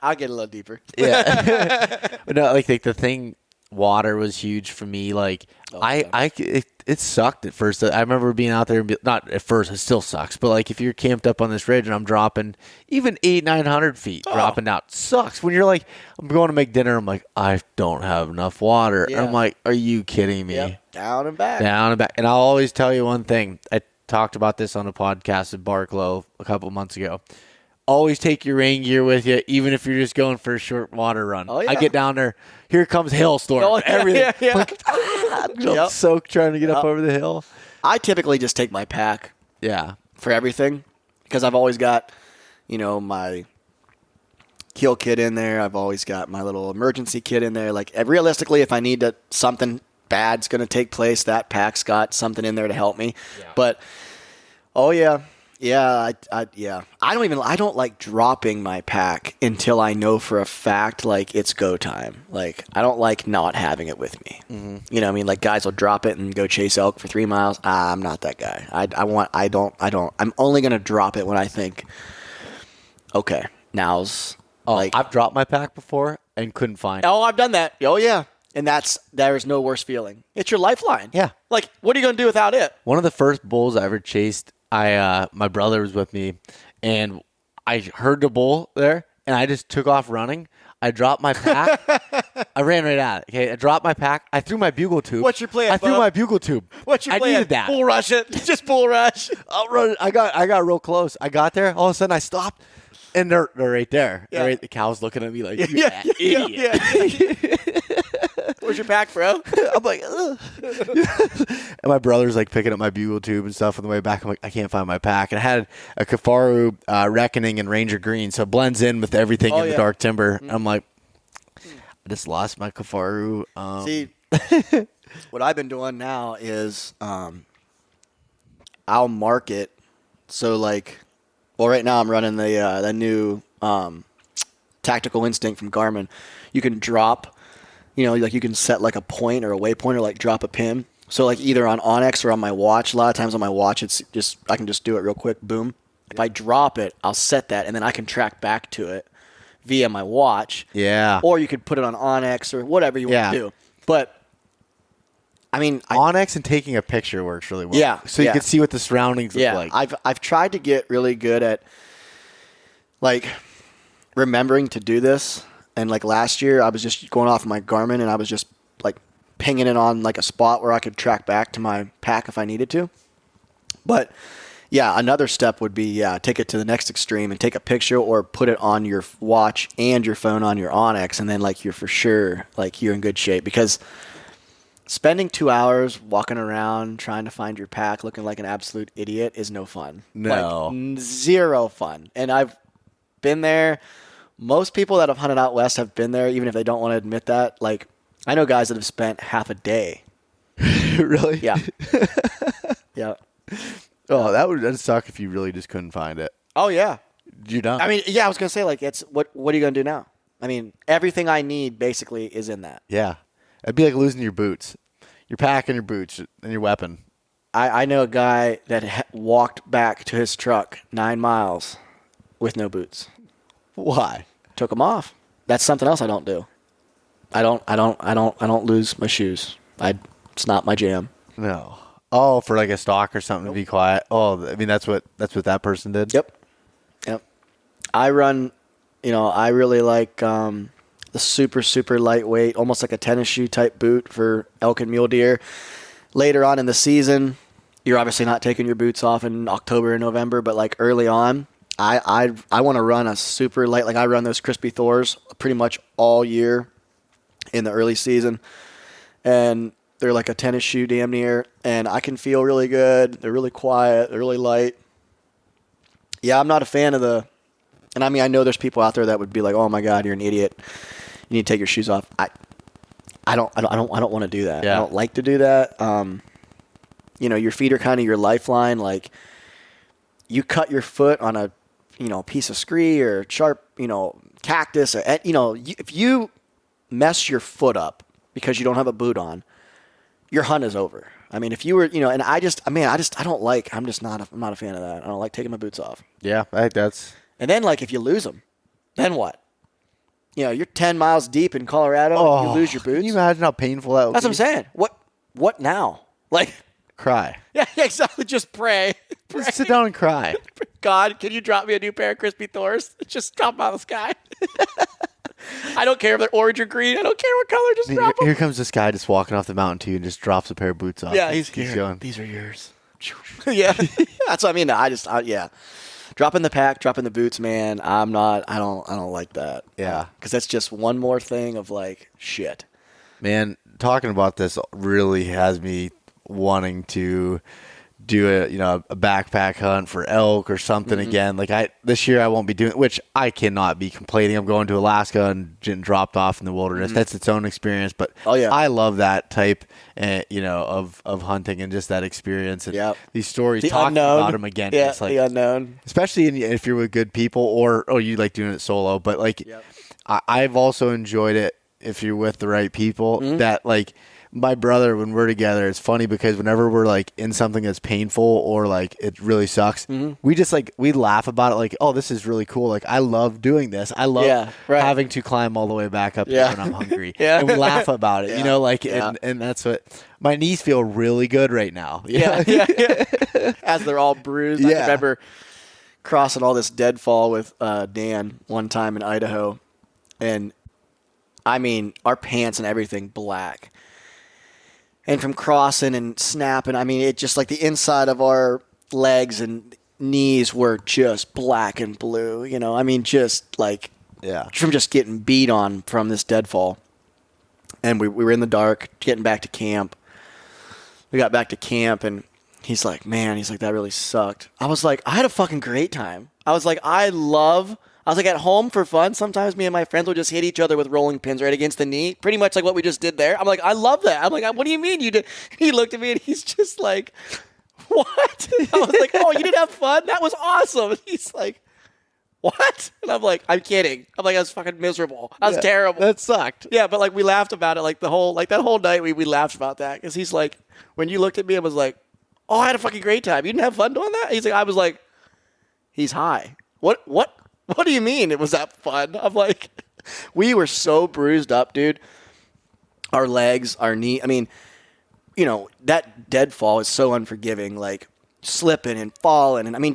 I'll get a little deeper. Yeah. But no, like the thing, water was huge for me. Like, it sucked at first. I remember being out there, and not at first, it still sucks. But like, if you're camped up on this ridge and I'm dropping even 800-900 feet, dropping out, sucks. When you're like, I'm going to make dinner, I'm like, I don't have enough water. Yeah. And I'm like, are you kidding me? Yep. Down and back. Down and back. And I'll always tell you one thing. I talked about this on a podcast with Barklow a couple months ago. Always take your rain gear with you, even if you're just going for a short water run. Oh, yeah. I get down there, here comes hailstorm. Oh, yeah, everything. yeah. Like, I'm soaked trying to get up over the hill. I typically just take my pack. Yeah. For everything, because I've always got, my kill kit in there. I've always got my little emergency kit in there. Like, realistically, if I need something bad's going to take place, that pack's got something in there to help me. Yeah. But, oh, yeah. Yeah, I don't like dropping my pack until I know for a fact, like, it's go time. Like, I don't like not having it with me. Mm-hmm. You know what I mean? Like, guys will drop it and go chase elk for 3 miles. I'm not that guy. I'm only going to drop it when I think, okay, now's, I've dropped my pack before and couldn't find it. Oh, I've done that. Oh, yeah. And there is no worse feeling. It's your lifeline. Yeah. Like, what are you going to do without it? One of the first bulls I ever chased, my brother was with me, and I heard the bull there, and I just took off running. I dropped my pack. I ran right at it. Okay, I dropped my pack. I threw my bugle tube. What's your plan? I threw my bugle tube. What's your plan? I needed that. Bull rush it. Just bull rush. I'll run. I got real close. I got there. All of a sudden, I stopped, and they're right there. Yeah. The cow's looking at me like, yeah, idiot. Yeah. Where's your pack, bro? I'm like, ugh. And my brother's like picking up my bugle tube and stuff on the way back. I'm like, I can't find my pack. And I had a Kafaru Reckoning and Ranger Green, so it blends in with everything in the dark timber. Mm-hmm. I'm like, I just lost my Kafaru. See, what I've been doing now is I'll mark it. So like, right now I'm running the new Tactical Instinct from Garmin. You can drop. Like you can set like a point or a waypoint or like drop a pin. So like either on Onyx or on my watch. A lot of times on my watch, it's just I can just do it real quick. Boom. If I drop it, I'll set that and then I can track back to it via my watch. Yeah. Or you could put it on Onyx or whatever you want to do. But I mean, Onyx and taking a picture works really well. Yeah. So you can see what the surroundings look like. I've tried to get really good at like remembering to do this. And like last year, I was just going off my Garmin and I was just like pinging it on like a spot where I could track back to my pack if I needed to. But yeah, another step would be, take it to the next extreme and take a picture or put it on your watch and your phone on your Onyx. And then like you're for sure, like you're in good shape because spending 2 hours walking around trying to find your pack looking like an absolute idiot is no fun. No. Like, zero fun. And I've been there. Most people that have hunted out west have been there, even if they don't want to admit that. Like, I know guys that have spent half a day. Really? Yeah. Yeah. Oh, that'd suck if you really just couldn't find it. Oh, yeah. You're done. I mean, yeah, I was going to say, like, it's what are you going to do now? I mean, everything I need basically is in that. Yeah. It'd be like losing your boots. You're packing your boots and your weapon. I know a guy that walked back to his truck 9 miles with no boots. Why? Took them off. That's something else I don't do. I don't lose my shoes. It's not my jam. No. Oh, for like a stalk or something to be quiet. Oh, I mean that's what that person did. Yep. I run. I really like the super, super lightweight, almost like a tennis shoe type boot for elk and mule deer. Later on in the season, you're obviously not taking your boots off in October and November, but like early on, I want to run a super light. Like I run those Crispy Thors pretty much all year in the early season, and they're like a tennis shoe damn near, and I can feel really good. They're really quiet. They're really light. Yeah, I'm not a fan of the. And I mean, I know there's people out there that would be like, "Oh my God, you're an idiot. You need to take your shoes off." I don't want to do that. Yeah. I don't like to do that. Your feet are kind of your lifeline. Like, you cut your foot on a, piece of scree or sharp, cactus, or, if you mess your foot up because you don't have a boot on, your hunt is over. I mean, if you were, and I'm not a fan of that. I don't like taking my boots off. Yeah, I think that's. And then, like, if you lose them, then what? You're 10 miles deep in Colorado and you lose your boots. Can you imagine how painful that would be? That's what I'm saying. What now? Like, Cry. yeah, exactly. Just pray. Just sit down and cry. God, can you drop me a new pair of Crispy Thors? Just drop them out of the sky. I don't care if they're orange or green. I don't care what color. Just drop them. Here comes this guy just walking off the mountain too and just drops a pair of boots off. Yeah, he's going. These are yours. Yeah, that's what I mean. Yeah. Dropping the pack, dropping the boots, man. I don't like that. Yeah. Because that's just one more thing of like, shit. Man, talking about this really has me wanting to do a backpack hunt for elk or something again. Like this year I won't be doing, which I cannot be complaining. I'm going to Alaska and getting dropped off in the wilderness. That's its own experience, but I love that type, of hunting and just that experience and these stories. Talking about them again, it's like the unknown, especially if you're with good people or you like doing it solo. But like, I've also enjoyed it if you're with the right people. That like. My brother, when we're together, it's funny because whenever we're like in something that's painful or like it really sucks, we just like we laugh about it. Like, oh, this is really cool. Like, I love doing this. I love having to climb all the way back up here when I'm hungry. And we laugh about it. And that's what my knees feel really good right now. Yeah. As they're all bruised. I remember crossing all this deadfall with Dan one time in Idaho, and I mean our pants and everything black. And from crossing and snapping, I mean, it just like the inside of our legs and knees were just black and blue, I mean, just like from just getting beat on from this deadfall. And we were in the dark getting back to camp. We got back to camp and he's like, that really sucked. I was like, I had a fucking great time. I was like, I was like at home for fun. Sometimes me and my friends would just hit each other with rolling pins right against the knee. Pretty much like what we just did there. I'm like, I love that. I'm like, what do you mean you did? He looked at me and he's just like, what? I was like, oh, you didn't have fun? That was awesome. And he's like, what? And I'm like, I'm kidding. I'm like, I was fucking miserable. I was terrible. That sucked. Yeah, but like we laughed about it that whole night we laughed about that. Because he's like, when you looked at me, I was like, oh, I had a fucking great time. You didn't have fun doing that? He's like, I was like, he's high. What do you mean it was that fun? I'm like, we were so bruised up, dude. Our legs, our knee. I mean, that deadfall is so unforgiving, like slipping and falling. And I mean,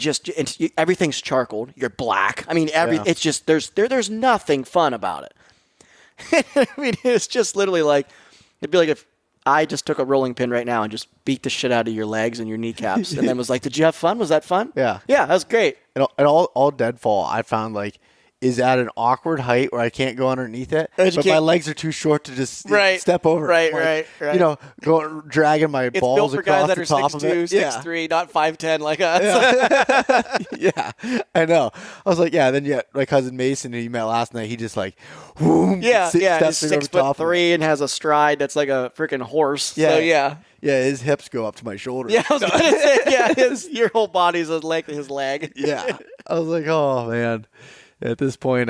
everything's charcoaled. You're black. I mean, it's just, there's nothing fun about it. I mean, it's just literally like, it'd be like if I just took a rolling pin right now and just beat the shit out of your legs and your kneecaps and then was like, did you have fun? Was that fun? Yeah. Yeah, that was great. And all deadfall, I found like is at an awkward height where I can't go underneath it, but my legs are too short to just step over. Right. Dragging my balls across the top of it. It's built for guys that are 6'2", 6'3", not 5'10" like us. Yeah, I know. I was like, then my cousin Mason, who you met last night, he just like, whoom, he's 6'3" and has a stride that's like a freaking horse. Yeah. So yeah. Yeah, his hips go up to my shoulders. Yeah, I was gonna say, your whole body's like his leg. Yeah. I was like, oh man. At this point,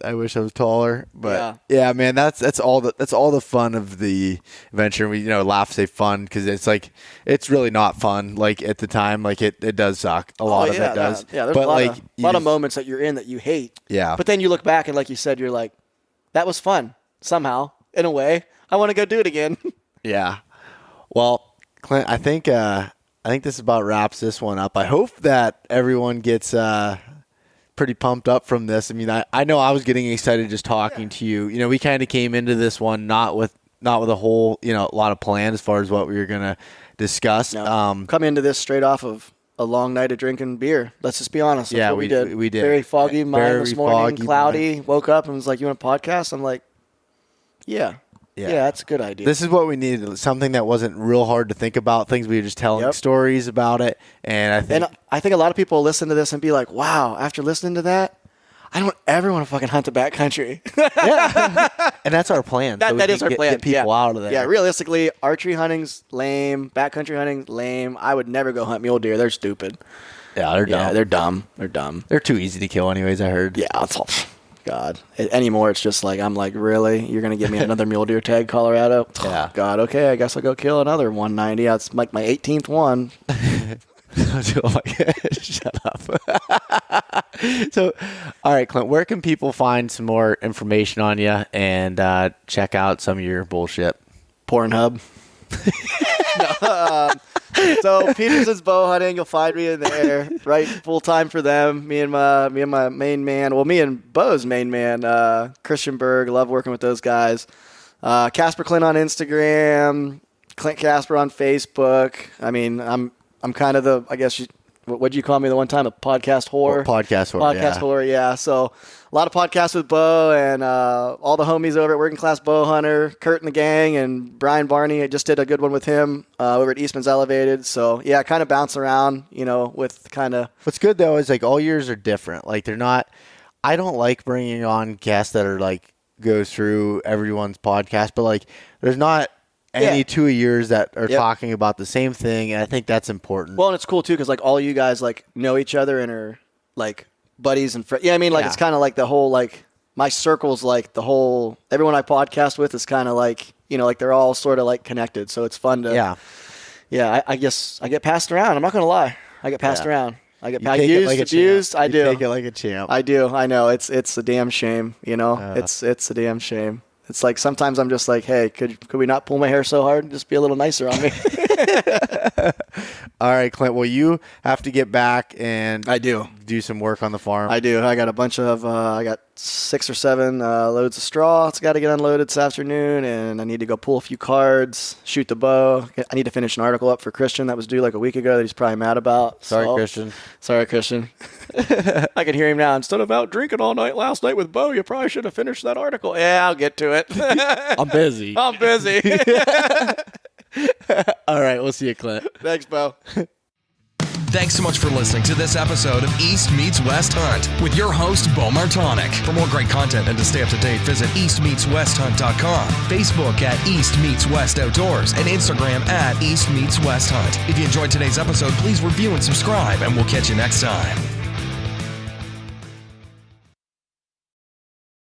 I wish I was taller, but yeah, man, that's all the fun of the adventure. We laugh, say fun, because it's really not fun. Like at the time, like it does suck. A lot of it does. There's but a lot of moments that you're in that you hate. Yeah. But then you look back and like you said, you're like, that was fun somehow in a way. I want to go do it again. Yeah. Well, Clint, I think this about wraps this one up. I hope that everyone gets pretty pumped up from this. I mean, I know I was getting excited just talking to you. We kind of came into this one not with a whole, a lot of plan as far as what we were going to discuss. No. Come into this straight off of a long night of drinking beer. Let's just be honest. That's what we did. We did. Very foggy mind this morning, cloudy. Mind. Woke up and was like, you want a podcast? I'm like, yeah, that's a good idea. This is what we needed. Something that wasn't real hard to think about. Things we were just telling stories about it. And I think a lot of people listen to this and be like, wow, after listening to that, I don't ever want to fucking hunt the backcountry. Yeah. And that's our plan. That is our plan. Get people out of there. Yeah, realistically, archery hunting's lame. Backcountry hunting's lame. I would never go hunt mule deer. They're stupid. Yeah, they're dumb. Yeah, they're dumb. They're dumb. They're too easy to kill anyways, I heard. Yeah, that's all. God. Anymore, it's just like, I'm like, really? You're going to give me another mule deer tag, Colorado? Yeah. God, okay, I guess I'll go kill another 190. That's like my 18th one. Oh my God. Shut up. So, all right, Clint, where can people find some more information on you and check out some of your bullshit? Pornhub. So Peterson's Bow Hunting, you'll find me in there, right? Full time for them. Me and my main man. Well, me and Beau's main man, Christian Berg. Love working with those guys. Casper Clint on Instagram. Clint Casper on Facebook. I mean, I'm kind of the, I guess, what'd you call me the one time? A podcast whore? Podcast whore, yeah. So a lot of podcasts with Beau and all the homies over at Working Class Bow Hunter, Kurt and the gang, and Brian Barney. I just did a good one with him over at Eastman's Elevated. So, yeah, kind of bounce around, with kind of. What's good, though, is, all years are different. They're not – I don't like bringing on guests that are, go through everyone's podcast, but, there's not – any 2 years that are talking about the same thing, and I think that's important. Well, and it's cool too because all you guys know each other and are buddies and friends. Yeah, I mean, it's kind of the whole my circle's the whole everyone I podcast with is kind of they're all sort of connected. So it's fun to I guess I get passed around. I'm not gonna lie, I get passed around. I get abused. I do. Take it like a champ. I do. I know it's a damn shame. It's a damn shame. It's sometimes I'm just hey, could we not pull my hair so hard and just be a little nicer on me? All right, Clint. Well, you have to get back and I do some work on the farm. I do. I got a bunch of I got 6 or 7 loads of straw. It's got to get unloaded this afternoon, and I need to go pull a few cards, shoot the bow. I need to finish an article up for Christian that was due a week ago that he's probably mad about. Christian. Sorry, Christian. I can hear him now. Instead of out drinking all night last night with Beau, you probably should have finished that article. Yeah, I'll get to it. I'm busy. All right, we'll see you, Clint. Thanks, Beau. Thanks so much for listening to this episode of East Meets West Hunt with your host, Beau Martonik. For more great content and to stay up to date, visit eastmeetswesthunt.com, Facebook at East Meets West Outdoors, and Instagram at East Meets West Hunt. If you enjoyed today's episode, please review and subscribe, and we'll catch you next time.